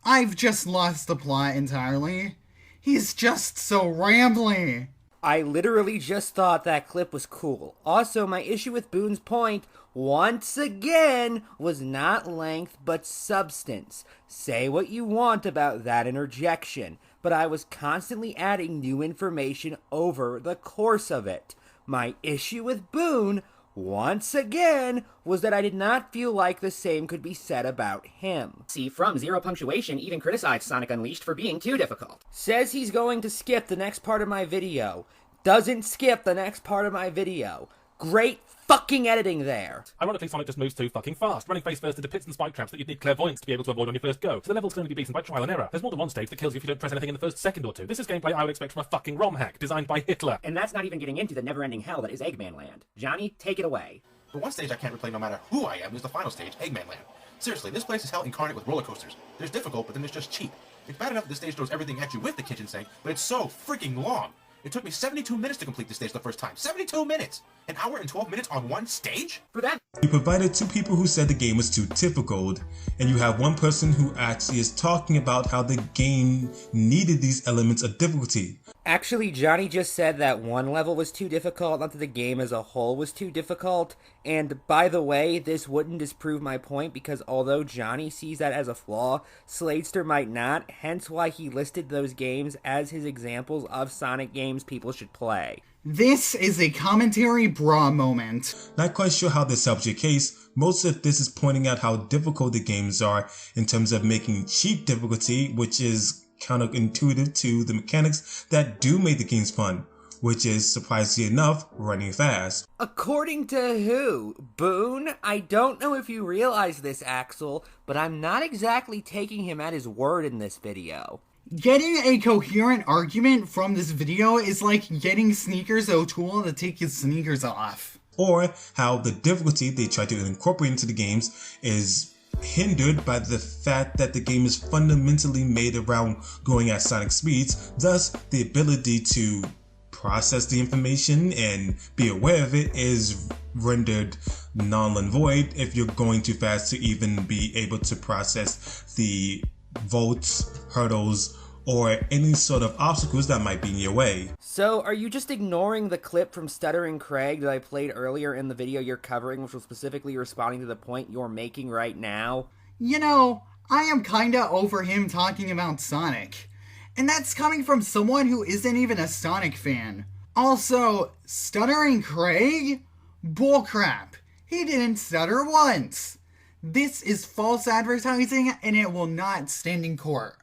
I've just lost the plot entirely. He's just so rambly. I literally just thought that clip was cool. Also, my issue with Boone's point, once again, was not length but substance. Say what you want about that interjection, but I was constantly adding new information over the course of it. My issue with Boone, once again, was that I did not feel like the same could be said about him. See, from Zero Punctuation even criticized Sonic Unleashed for being too difficult. Says he's going to skip the next part of my video. Doesn't skip the next part of my video. Great fucking editing there. Ironically, Sonic just moves too fucking fast, running face first into pits and spike traps that you'd need clairvoyance to be able to avoid on your first go. So the level's going to be beaten by trial and error. There's more than one stage that kills you if you don't press anything in the first second or two. This is gameplay I would expect from a fucking ROM hack designed by Hitler. And that's not even getting into the never-ending hell that is Eggman Land. Johnny, take it away. The one stage I can't replay no matter who I am is the final stage, Eggman Land. Seriously, this place is hell incarnate with roller coasters. There's difficult, but then there's just cheap. It's bad enough that this stage throws everything at you with the kitchen sink, but it's so freaking long. It took me 72 minutes to complete this stage the first time. 72 minutes! An hour and 12 minutes on one stage? For that, You provided two people who said the game was too difficult, and you have one person who actually is talking about how the game needed these elements of difficulty. Actually, Johnny just said that one level was too difficult, not that the game as a whole was too difficult. And by the way, this wouldn't disprove my point because although Johnny sees that as a flaw, Sladester might not, hence why he listed those games as his examples of Sonic games people should play. This is a commentary bra moment. Not quite sure how this helps your case. Most of this is pointing out how difficult the games are in terms of making cheap difficulty, which is counterintuitive to the mechanics that do make the games fun, which is, surprisingly enough, running fast. According to who? Boone? I don't know if you realize this, Axel, but I'm not exactly taking him at his word in this video. Getting a coherent argument from this video is like getting Sneakers O'Toole to take his sneakers off. Or how the difficulty they try to incorporate into the games is hindered by the fact that the game is fundamentally made around going at Sonic speeds, thus the ability to process the information and be aware of it is rendered null and void if you're going too fast to even be able to process the vaults, hurdles, or any sort of obstacles that might be in your way. So, are you just ignoring the clip from Stuttering Craig that I played earlier in the video you're covering, which was specifically responding to the point you're making right now? You know, I am kinda over him talking about Sonic. And that's coming from someone who isn't even a Sonic fan. Also, Stuttering Craig? Bullcrap. He didn't stutter once. This is false advertising and it will not stand in court.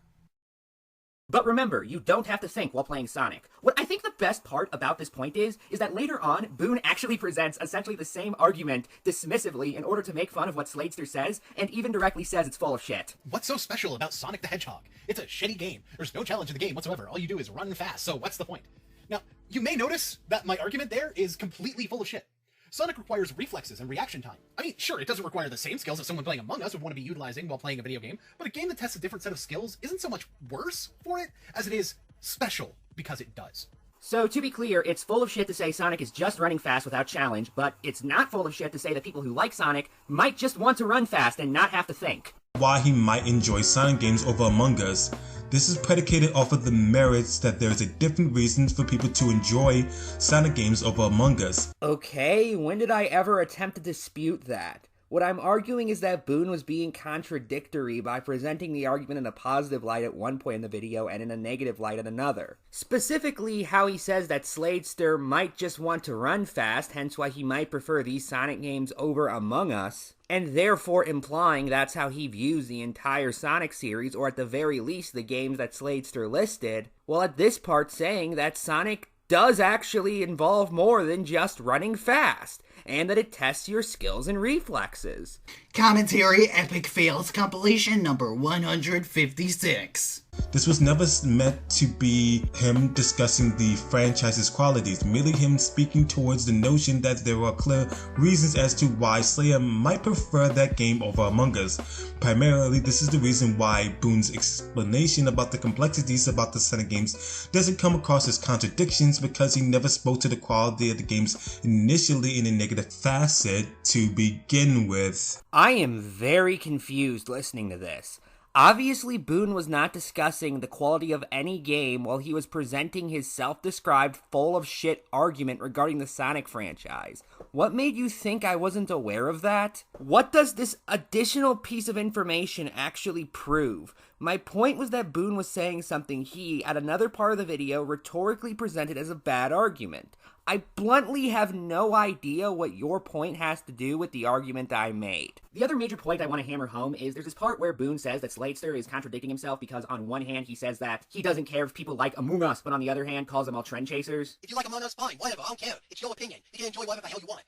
But remember, you don't have to think while playing Sonic. What I think the best part about this point is that later on, Boone actually presents essentially the same argument dismissively in order to make fun of what Sladester says, and even directly says it's full of shit. What's so special about Sonic the Hedgehog? It's a shitty game. There's no challenge in the game whatsoever. All you do is run fast, so what's the point? Now, you may notice that my argument there is completely full of shit. Sonic requires reflexes and reaction time. I mean, sure, it doesn't require the same skills that someone playing Among Us would want to be utilizing while playing a video game, but a game that tests a different set of skills isn't so much worse for it as it is special because it does. So, to be clear, it's full of shit to say Sonic is just running fast without challenge, but it's not full of shit to say that people who like Sonic might just want to run fast and not have to think. Why he might enjoy Sonic games over Among Us. This is predicated off of the merits that there's a different reasons for people to enjoy Sonic games over Among Us. Okay, when did I ever attempt to dispute that? What I'm arguing is that Boone was being contradictory by presenting the argument in a positive light at one point in the video and in a negative light at another. Specifically, how he says that Sladester might just want to run fast, hence why he might prefer these Sonic games over Among Us, and therefore implying that's how he views the entire Sonic series, or at the very least the games that Sladester listed, while at this part saying that Sonic does actually involve more than just running fast, and that it tests your skills and reflexes. Commentary Epic Fails compilation number 156. This was never meant to be him discussing the franchise's qualities, merely him speaking towards the notion that there are clear reasons as to why Slayer might prefer that game over Among Us. Primarily, this is the reason why Boone's explanation about the complexities about the Sonic games doesn't come across as contradictions, because he never spoke to the quality of the games initially in a negative facet to begin with. I am very confused listening to this. Obviously, Boone was not discussing the quality of any game while he was presenting his self-described full-of-shit argument regarding the Sonic franchise. What made you think I wasn't aware of that? What does this additional piece of information actually prove? My point was that Boone was saying something he, at another part of the video, rhetorically presented as a bad argument. I bluntly have no idea what your point has to do with the argument I made. The other major point I want to hammer home is there's this part where Boone says that Sladester is contradicting himself because on one hand he says that he doesn't care if people like Among Us, but on the other hand calls them all trend chasers. If you like Among Us, fine, whatever, I don't care. It's your opinion. You can enjoy whatever the hell you want.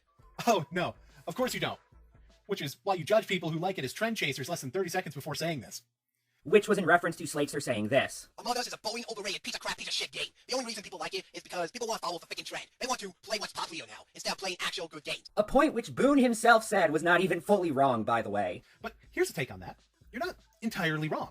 Oh, no. Of course you don't. Which is why you judge people who like it as trend chasers less than 30 seconds before saying this. Which was in reference to Sladester saying this. Among Us is a boring, overrated piece of crap, piece of shit game. The only reason people like it is because people want to follow the freaking trend. They want to play what's popular now, instead of playing actual good games. A point which Boone himself said was not even fully wrong, by the way. But here's a take on that. You're not entirely wrong.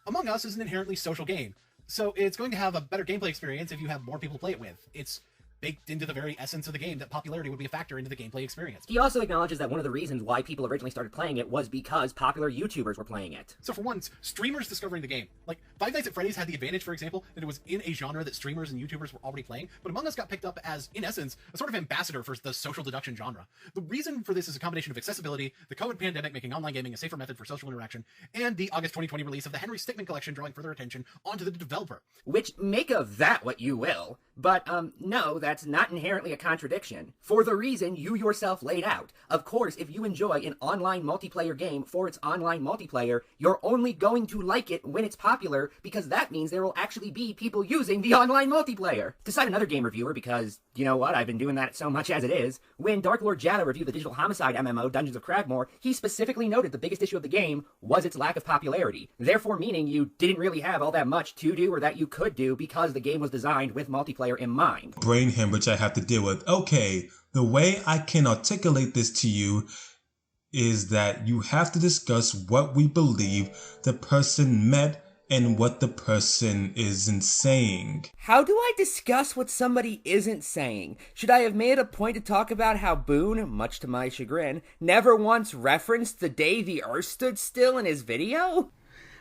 Among Us is an inherently social game, so it's going to have a better gameplay experience if you have more people to play it with. It's baked into the very essence of the game that popularity would be a factor into the gameplay experience. He also acknowledges that one of the reasons why people originally started playing it was because popular YouTubers were playing it. So for once, streamers discovering the game. Like, Five Nights at Freddy's had the advantage, for example, that it was in a genre that streamers and YouTubers were already playing, but Among Us got picked up as, in essence, a sort of ambassador for the social deduction genre. The reason for this is a combination of accessibility, the COVID pandemic making online gaming a safer method for social interaction, and the August 2020 release of the Henry Stickmin collection drawing further attention onto the developer. Which, make of that what you will. But, no, that's not inherently a contradiction, for the reason you yourself laid out. Of course, if you enjoy an online multiplayer game for its online multiplayer, you're only going to like it when it's popular, because that means there will actually be people using the online multiplayer. To cite another game reviewer, because, you know what, I've been doing that so much as it is, when Dark Lord Jada reviewed the digital homicide MMO Dungeons of Cragmore, he specifically noted the biggest issue of the game was its lack of popularity, therefore meaning you didn't really have all that much to do or that you could do because the game was designed with multiplayer in mind. Brain hemorrhage I have to deal with. Okay, the way I can articulate this to you is that you have to discuss what we believe the person meant and what the person isn't saying. How do I discuss what somebody isn't saying? Should I have made a point to talk about how Boone, much to my chagrin, never once referenced the day the Earth stood still in his video?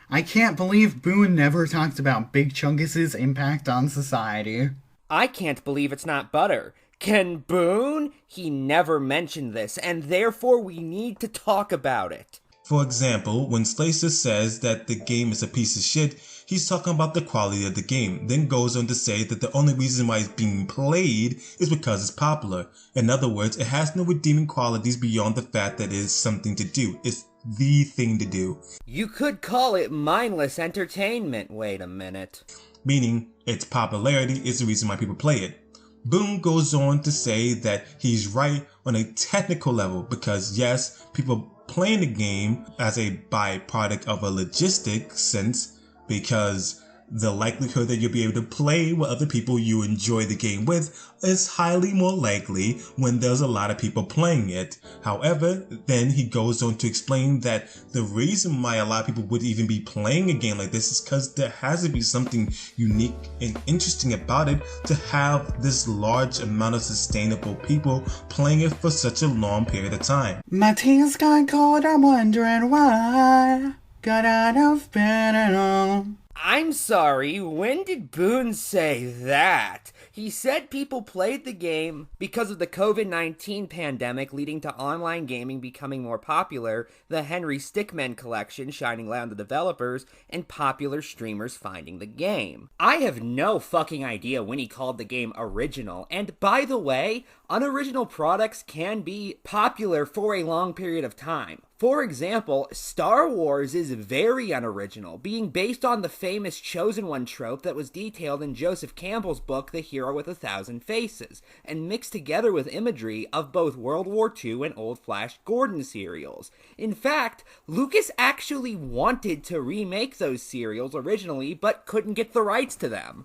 I can't believe Boone never talked about Big Chungus' impact on society. I can't believe it's not butter. Can Boone? He never mentioned this, and therefore we need to talk about it. For example, when Slacer says that the game is a piece of shit, he's talking about the quality of the game, then goes on to say that the only reason why it's being played is because it's popular. In other words, it has no redeeming qualities beyond the fact that it is something to do. It's the thing to do. You could call it mindless entertainment. Wait a minute. Meaning, its popularity is the reason why people play it. Boone goes on to say that he's right on a technical level because yes, people playing the game as a byproduct of a logistic sense because the likelihood that you'll be able to play with other people you enjoy the game with is highly more likely when there's a lot of people playing it. However, then he goes on to explain that the reason why a lot of people would even be playing a game like this is because there has to be something unique and interesting about it to have this large amount of sustainable people playing it for such a long period of time. My tears got cold, I'm wondering why. Got out of bed and all. I'm sorry, when did Boone say that? He said people played the game because of the COVID-19 pandemic leading to online gaming becoming more popular, the Henry Stickmin collection shining light on the developers, and popular streamers finding the game. I have no fucking idea when he called the game original, and by the way, unoriginal products can be popular for a long period of time. For example, Star Wars is very unoriginal, being based on the famous Chosen One trope that was detailed in Joseph Campbell's book The Hero with a Thousand Faces, and mixed together with imagery of both World War II and old Flash Gordon serials. In fact, Lucas actually wanted to remake those serials originally, but couldn't get the rights to them.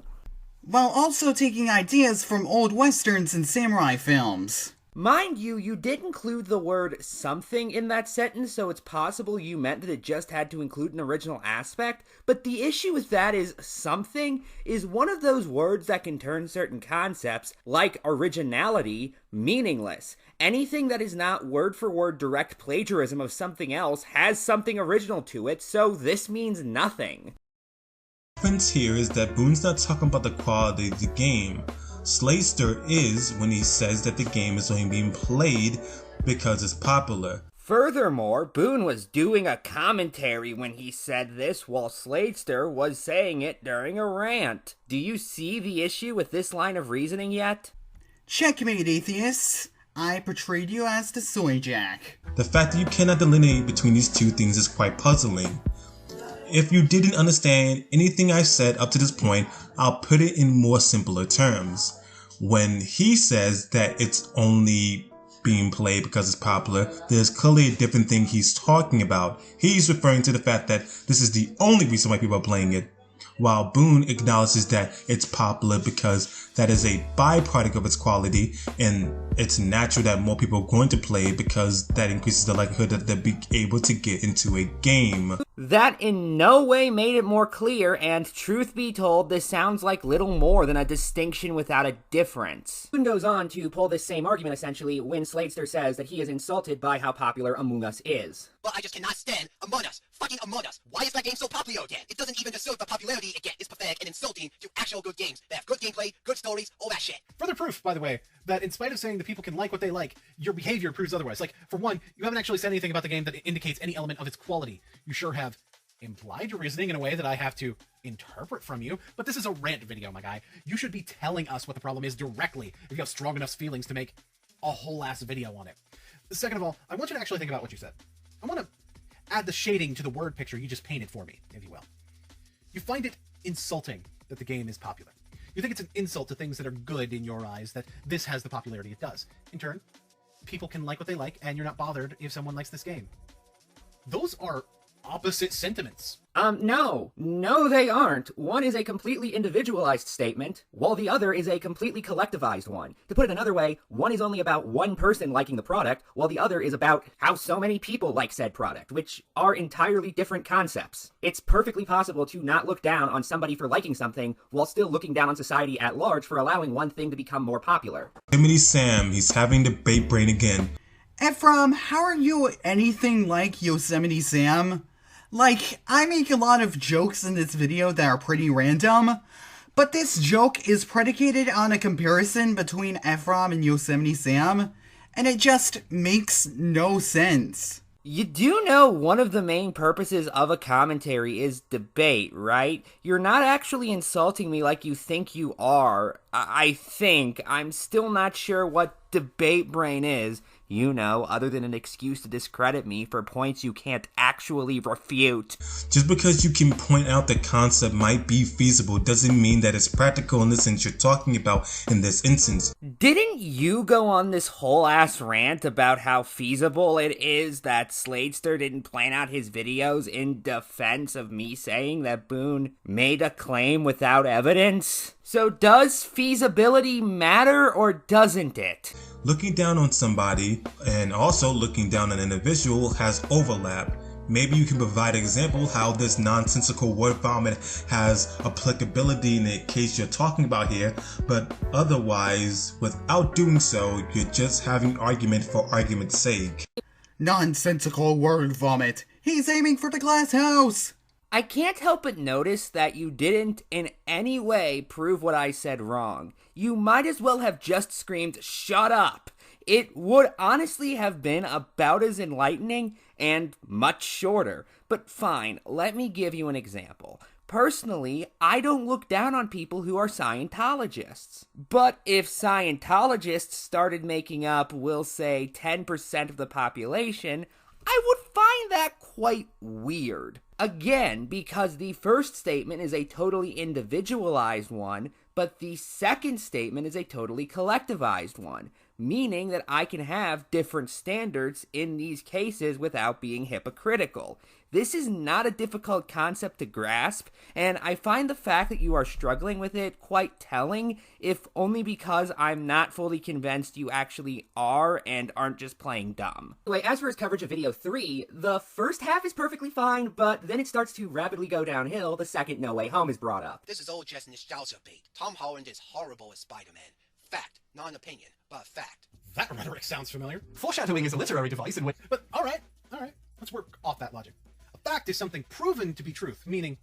While also taking ideas from old westerns and samurai films. Mind you, you did include the word something in that sentence, so it's possible you meant that it just had to include an original aspect, but the issue with that is something is one of those words that can turn certain concepts, like originality, meaningless. Anything that is not word-for-word direct plagiarism of something else has something original to it, so this means nothing. The difference here is that Boone's not talking about the quality of the game. Slayster is when he says that the game is only being played because it's popular. Furthermore, Boone was doing a commentary when he said this, while Slayster was saying it during a rant. Do you see the issue with this line of reasoning yet? Checkmate, atheists. I portrayed you as the soy jack. The fact that you cannot delineate between these two things is quite puzzling. If you didn't understand anything I said up to this point, I'll put it in more simpler terms. When he says that it's only being played because it's popular, there's clearly a different thing he's talking about. He's referring to the fact that this is the only reason why people are playing it, while Boone acknowledges that it's popular because that is a byproduct of its quality, and it's natural that more people are going to play it because that increases the likelihood that they'll be able to get into a game. That in no way made it more clear, and truth be told, this sounds like little more than a distinction without a difference. Boone goes on to pull this same argument essentially when Slayster says that he is insulted by how popular Among Us is. But I just cannot stand Among Us. Fucking Among Us. Why is that game so popular again? It doesn't even deserve the popularity it gets. It's pathetic and insulting to actual good games. They have good gameplay, good stories, all that shit. Further proof, by the way, that in spite of saying that people can like what they like, your behavior proves otherwise. Like, for one, you haven't actually said anything about the game that indicates any element of its quality. You sure have implied your reasoning in a way that I have to interpret from you, but this is a rant video, my guy. You should be telling us what the problem is directly if you have strong enough feelings to make a whole ass video on it. Second of all, I want you to actually think about what you said. I want to add the shading to the word picture you just painted for me, if you will. You find it insulting that the game is popular. You think it's an insult to things that are good in your eyes that this has the popularity it does. In turn, people can like what they like, and you're not bothered if someone likes this game. Those are opposite sentiments. No, they aren't. One is a completely individualized statement, while the other is a completely collectivized one. To put it another way, one is only about one person liking the product, while the other is about how so many people like said product, which are entirely different concepts. It's perfectly possible to not look down on somebody for liking something, while still looking down on society at large for allowing one thing to become more popular. Yosemite Sam, he's having the bait brain again. Ephraim, how are you anything like Yosemite Sam? Like, I make a lot of jokes in this video that are pretty random, but this joke is predicated on a comparison between Ephraim and Yosemite Sam, and it just makes no sense. You do know one of the main purposes of a commentary is debate, right? You're not actually insulting me like you think you are. I think. I'm still not sure what debate brain is, you know, other than an excuse to discredit me for points you can't actually refute. Just because you can point out the concept might be feasible doesn't mean that it's practical in the sense you're talking about in this instance. Didn't you go on this whole ass rant about how feasible it is that Sladester didn't plan out his videos in defense of me saying that Boone made a claim without evidence? So does feasibility matter or doesn't it? Looking down on somebody and also looking down on an individual has overlap. Maybe you can provide an example how this nonsensical word vomit has applicability in the case you're talking about here, but otherwise, without doing so, you're just having argument for argument's sake. Nonsensical word vomit. He's aiming for the glass house. I can't help but notice that you didn't in any way prove what I said wrong. You might as well have just screamed, "Shut up!" It would honestly have been about as enlightening and much shorter. But fine, let me give you an example. Personally, I don't look down on people who are Scientologists. But if Scientologists started making up, we'll say, 10% of the population, I would find find that quite weird. Again, because the first statement is a totally individualized one, but the second statement is a totally collectivized one, meaning that I can have different standards in these cases without being hypocritical. This is not a difficult concept to grasp, and I find the fact that you are struggling with it quite telling, if only because I'm not fully convinced you actually are and aren't just playing dumb. Anyway, as for his coverage of video 3, the first half is perfectly fine, but then it starts to rapidly go downhill the second No Way Home is brought up. This is all just nostalgia bait. Tom Holland is horrible as Spider-Man. Fact, not an opinion, but fact. That rhetoric sounds familiar. Foreshadowing is a literary device in which... But alright, let's work off that logic. A fact is something proven to be truth, meaning,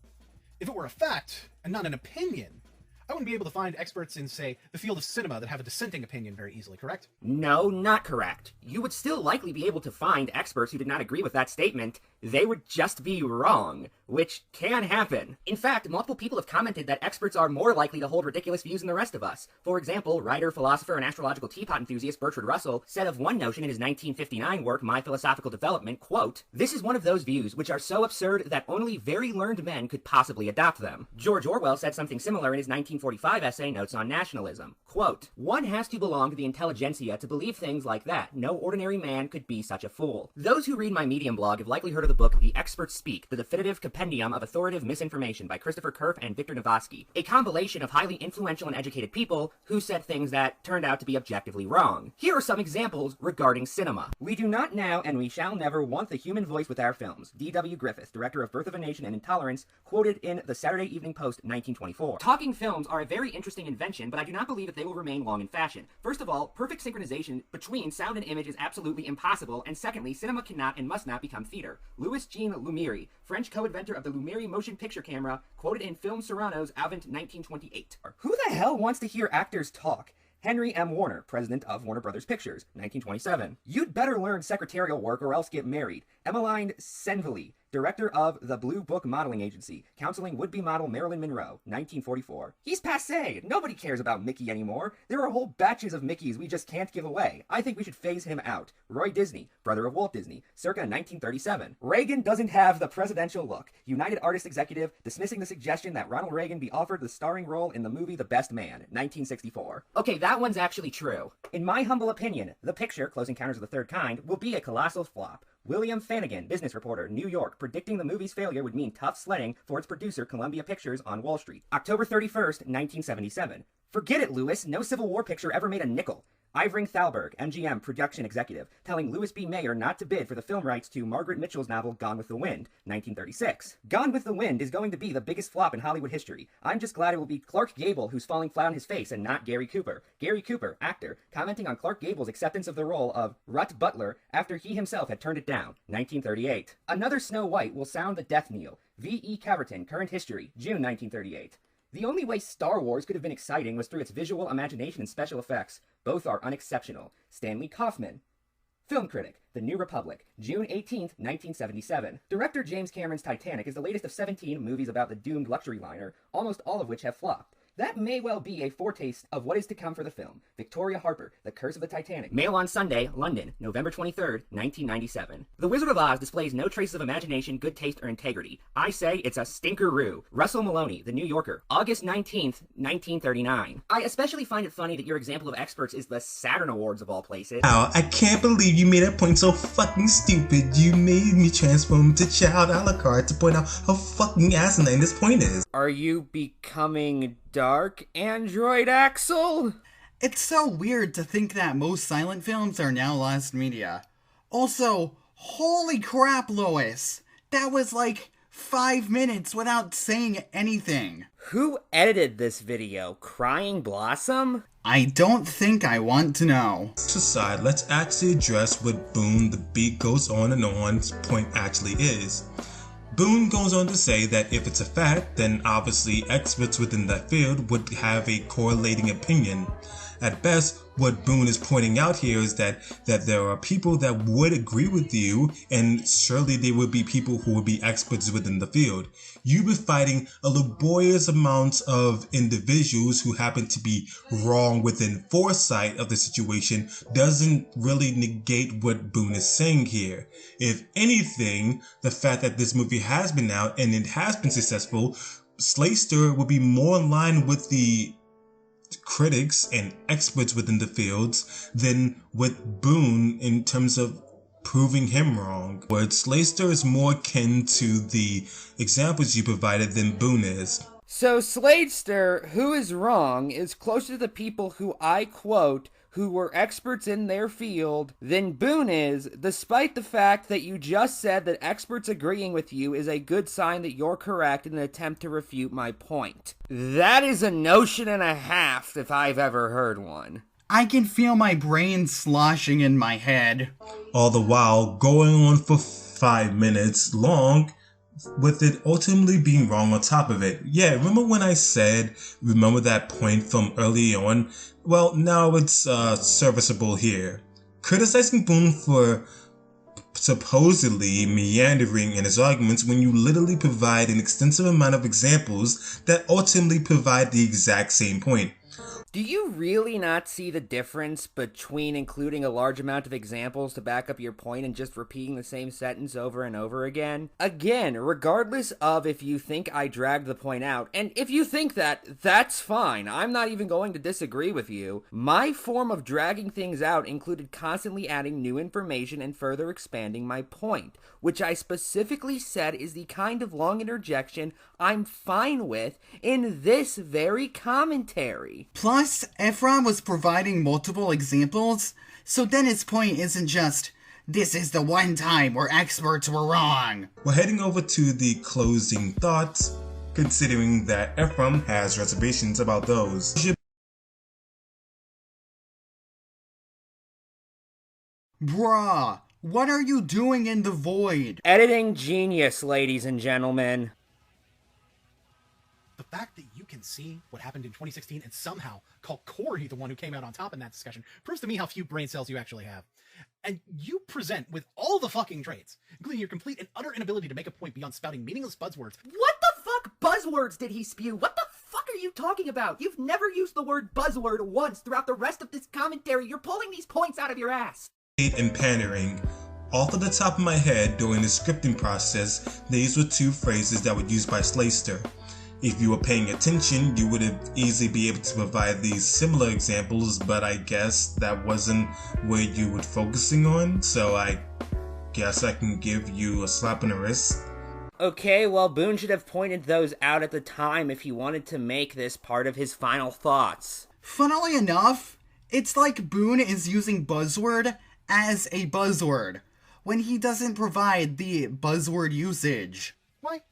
if it were a fact and not an opinion, I wouldn't be able to find experts in, say, the field of cinema that have a dissenting opinion very easily, correct? No, not correct. You would still likely be able to find experts who did not agree with that statement. They would just be wrong, which can happen. In fact, multiple people have commented that experts are more likely to hold ridiculous views than the rest of us. For example, writer, philosopher, and astrological teapot enthusiast Bertrand Russell said of one notion in his 1959 work, My Philosophical Development, quote, "This is one of those views which are so absurd that only very learned men could possibly adopt them." George Orwell said something similar in his 1945 essay, Notes on Nationalism. Quote, "One has to belong to the intelligentsia to believe things like that. No ordinary man could be such a fool." Those who read my Medium blog have likely heard of the book The Experts Speak, the definitive compendium of authoritative misinformation by Christopher Kerf and Victor Novoski, a compilation of highly influential and educated people who said things that turned out to be objectively wrong. Here are some examples regarding cinema. "We do not now and we shall never want the human voice with our films." D.W. Griffith, director of Birth of a Nation and Intolerance, quoted in the Saturday Evening Post, 1924. "Talking films are a very interesting invention, but I do not believe that they will remain long in fashion. First of all, perfect synchronization between sound and image is absolutely impossible, and secondly, cinema cannot and must not become theater." Louis Jean Lumiere, French co-inventor of the Lumiere motion picture camera, quoted in Film Serrano's Avent 1928. Who the hell wants to hear actors talk? Henry M. Warner, president of Warner Brothers Pictures, 1927. "You'd better learn secretarial work or else get married." Emmeline Senville, director of the Blue Book Modeling Agency, counseling would-be model Marilyn Monroe, 1944. "He's passé. Nobody cares about Mickey anymore. There are whole batches of Mickeys we just can't give away. I think we should phase him out." Roy Disney, brother of Walt Disney, circa 1937. "Reagan doesn't have the presidential look." United Artists executive dismissing the suggestion that Ronald Reagan be offered the starring role in the movie The Best Man, 1964. Okay, that one's actually true. "In my humble opinion, the picture, Close Encounters of the Third Kind, will be a colossal flop." William Flanagan, business reporter, New York, predicting the movie's failure would mean tough sledding for its producer, Columbia Pictures, on Wall Street. October 31st, 1977. "Forget it, Lewis. No Civil War picture ever made a nickel." Ivring Thalberg, MGM production executive, telling Louis B. Mayer not to bid for the film rights to Margaret Mitchell's novel Gone with the Wind, 1936. "Gone with the Wind is going to be the biggest flop in Hollywood history. I'm just glad it will be Clark Gable who's falling flat on his face and not Gary Cooper." Gary Cooper, actor, commenting on Clark Gable's acceptance of the role of Rut Butler after he himself had turned it down, 1938. "Another Snow White will sound the death knell." V.E. Caverton, Current History, June 1938. "The only way Star Wars could have been exciting was through its visual imagination and special effects. Both are unexceptional." Stanley Kaufman, film critic, The New Republic, June 18th, 1977. Director James Cameron's Titanic is the latest of 17 movies about the doomed luxury liner, almost all of which have flopped. That may well be a foretaste of what is to come for the film. Victoria Harper, The Curse of the Titanic. Mail on Sunday, London, November 23rd, 1997. "The Wizard of Oz displays no traces of imagination, good taste, or integrity. I say it's a stinkeroo." Russell Maloney, The New Yorker, August 19th, 1939. "I especially find it funny that your example of experts is the Saturn Awards of all places." Wow, I can't believe you made that point so fucking stupid. You made me transform to Child Alucard to point out how fucking asinine this point is. Are you becoming dark, Android Axel? It's so weird to think that most silent films are now lost media. Also, holy crap, Lois! That was like 5 minutes without saying anything. Who edited this video? Crying Blossom? I don't think I want to know. Aside, let's actually address what Boone the Beat Goes On and On's point actually is. Boone goes on to say that if it's a fact, then obviously experts within that field would have a correlating opinion. At best, what Boone is pointing out here is that there are people that would agree with you, and surely there would be people who would be experts within the field. You've been fighting a laborious amount of individuals who happen to be wrong within foresight of the situation doesn't really negate what Boone is saying here. If anything, the fact that this movie has been out and it has been successful, Slayster would be more in line with the critics and experts within the fields than with Boone in terms of proving him wrong. Where Slayster is more akin to the examples you provided than Boone is. So Slayster, who is wrong, is closer to the people who I quote, who were experts in their field, than Boone is, despite the fact that you just said that experts agreeing with you is a good sign that you're correct in an attempt to refute my point. That is a notion and a half, if I've ever heard one. I can feel my brain sloshing in my head. All the while going on for 5 minutes long, with it ultimately being wrong on top of it. Yeah, remember when I said, remember that point from early on? Well, now it's serviceable here. Criticizing Boone for supposedly meandering in his arguments when you literally provide an extensive amount of examples that ultimately provide the exact same point. Do you really not see the difference between including a large amount of examples to back up your point and just repeating the same sentence over and over again? Again, regardless of if you think I dragged the point out, and if you think that, that's fine. I'm not even going to disagree with you. My form of dragging things out included constantly adding new information and further expanding my point, which I specifically said is the kind of long interjection I'm fine with in this very commentary. Plus, Ephraim was providing multiple examples, so then his point isn't just, this is the one time where experts were wrong. We're heading over to the closing thoughts, considering that Ephraim has reservations about those. Bruh, what are you doing in the void? Editing genius, ladies and gentlemen. The fact that you can see what happened in 2016 and somehow call Corey the one who came out on top in that discussion proves to me how few brain cells you actually have. And you present with all the fucking traits, including your complete and utter inability to make a point beyond spouting meaningless buzzwords. What the fuck buzzwords did he spew? What the fuck are you talking about? You've never used the word buzzword once throughout the rest of this commentary. You're pulling these points out of your ass. And pandering. Off of the top of my head, during the scripting process, these were two phrases that were used by Slayster. If you were paying attention, you would have easily be able to provide these similar examples, but I guess that wasn't where you were focusing on, so I guess I can give you a slap on the wrist. Okay, well, Boone should have pointed those out at the time if he wanted to make this part of his final thoughts. Funnily enough, it's like Boone is using buzzword as a buzzword, when he doesn't provide the buzzword usage. Why?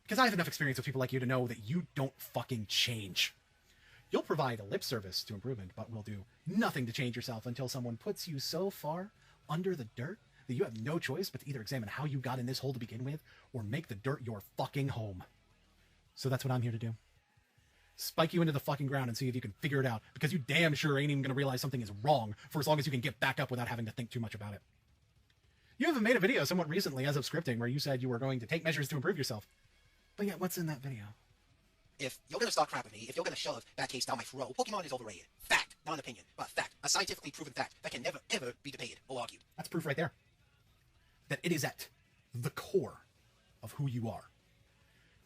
Because I have enough experience with people like you to know that you don't fucking change. You'll provide a lip service to improvement, but will do nothing to change yourself until someone puts you so far under the dirt that you have no choice but to either examine how you got in this hole to begin with, or make the dirt your fucking home. So that's what I'm here to do. Spike you into the fucking ground and see if you can figure it out, because you damn sure ain't even gonna realize something is wrong for as long as you can get back up without having to think too much about it. You even made a video somewhat recently as of scripting where you said you were going to take measures to improve yourself. But yet, what's in that video? If you're gonna start crap with me, if you're gonna shove bad taste down my throat, Pokemon is overrated. Fact, not an opinion, but fact. A scientifically proven fact that can never, ever be debated or argued. That's proof right there. That it is at the core of who you are.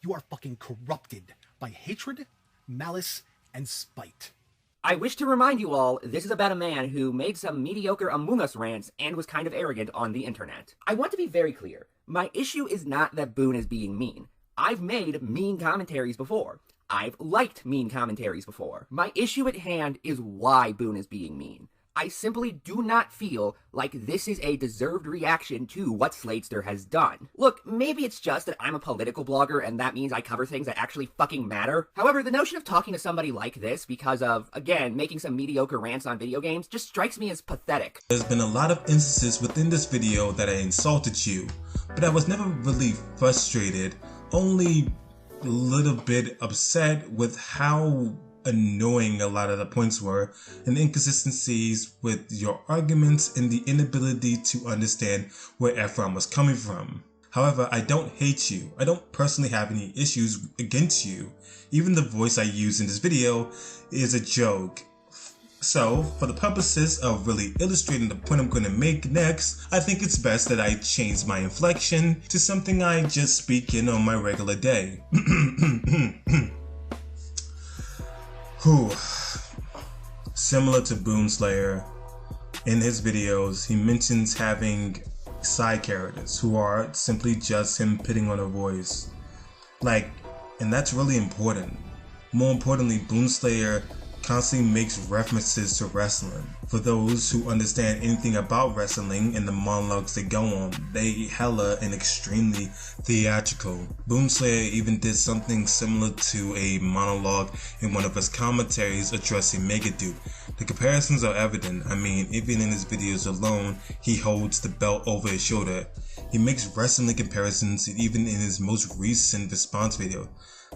You are fucking corrupted by hatred, malice, and spite. I wish to remind you all, this is about a man who made some mediocre Among Us rants and was kind of arrogant on the internet. I want to be very clear. My issue is not that Boone is being mean. I've made mean commentaries before. I've liked mean commentaries before. My issue at hand is why Boone is being mean. I simply do not feel like this is a deserved reaction to what Slayster has done. Look, maybe it's just that I'm a political blogger and that means I cover things that actually fucking matter. However, the notion of talking to somebody like this because of, again, making some mediocre rants on video games just strikes me as pathetic. There's been a lot of instances within this video that I insulted you, but I was never really frustrated, only a little bit upset with how annoying a lot of the points were, and inconsistencies with your arguments and the inability to understand where Ephraim was coming from. However, I don't hate you. I don't personally have any issues against you. Even the voice I use in this video is a joke. So, for the purposes of really illustrating the point I'm going to make next, I think it's best that I change my inflection to something I just speak in on my regular day. Whew. Similar to Boomslayer, in his videos, he mentions having side characters who are simply just him putting on a voice. And that's really important. More importantly, Boomslayer constantly makes references to wrestling. For those who understand anything about wrestling and the monologues they go on, they hella and extremely theatrical. Boomslayer even did something similar to a monologue in one of his commentaries addressing Megaduke. The comparisons are evident. I mean, even in his videos alone, he holds the belt over his shoulder. He makes wrestling comparisons even in his most recent response video.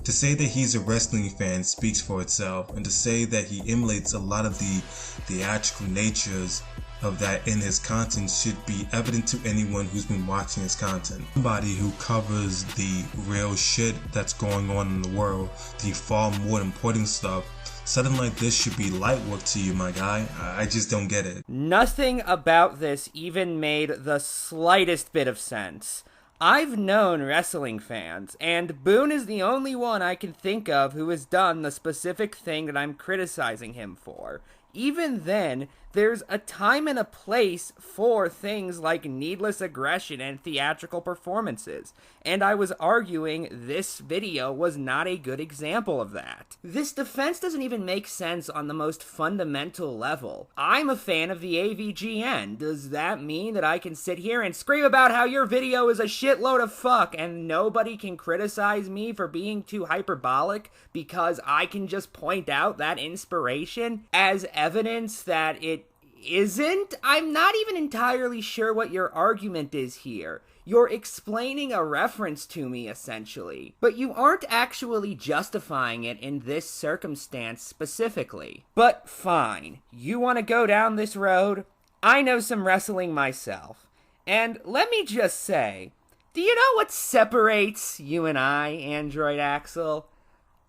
To say that he's a wrestling fan speaks for itself, and to say that he emulates a lot of the theatrical natures of that in his content should be evident to anyone who's been watching his content. Somebody who covers the real shit that's going on in the world, the far more important stuff. Something like this should be light work to you, my guy. I just don't get it. Nothing about this even made the slightest bit of sense. I've known wrestling fans, and Boone is the only one I can think of who has done the specific thing that I'm criticizing him for. Even then, there's a time and a place for things like needless aggression and theatrical performances, and I was arguing this video was not a good example of that. This defense doesn't even make sense on the most fundamental level. I'm a fan of the AVGN. Does that mean that I can sit here and scream about how your video is a shitload of fuck and nobody can criticize me for being too hyperbolic because I can just point out that inspiration as evidence that it isn't? I'm not even entirely sure what your argument is here. You're explaining a reference to me, essentially, but you aren't actually justifying it in this circumstance specifically. But fine, you want to go down this road? I know some wrestling myself, and let me just say, do you know what separates you and I, Android Axel?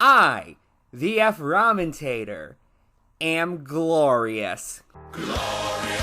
I, the F-Ramentator, am glorious. Glorious!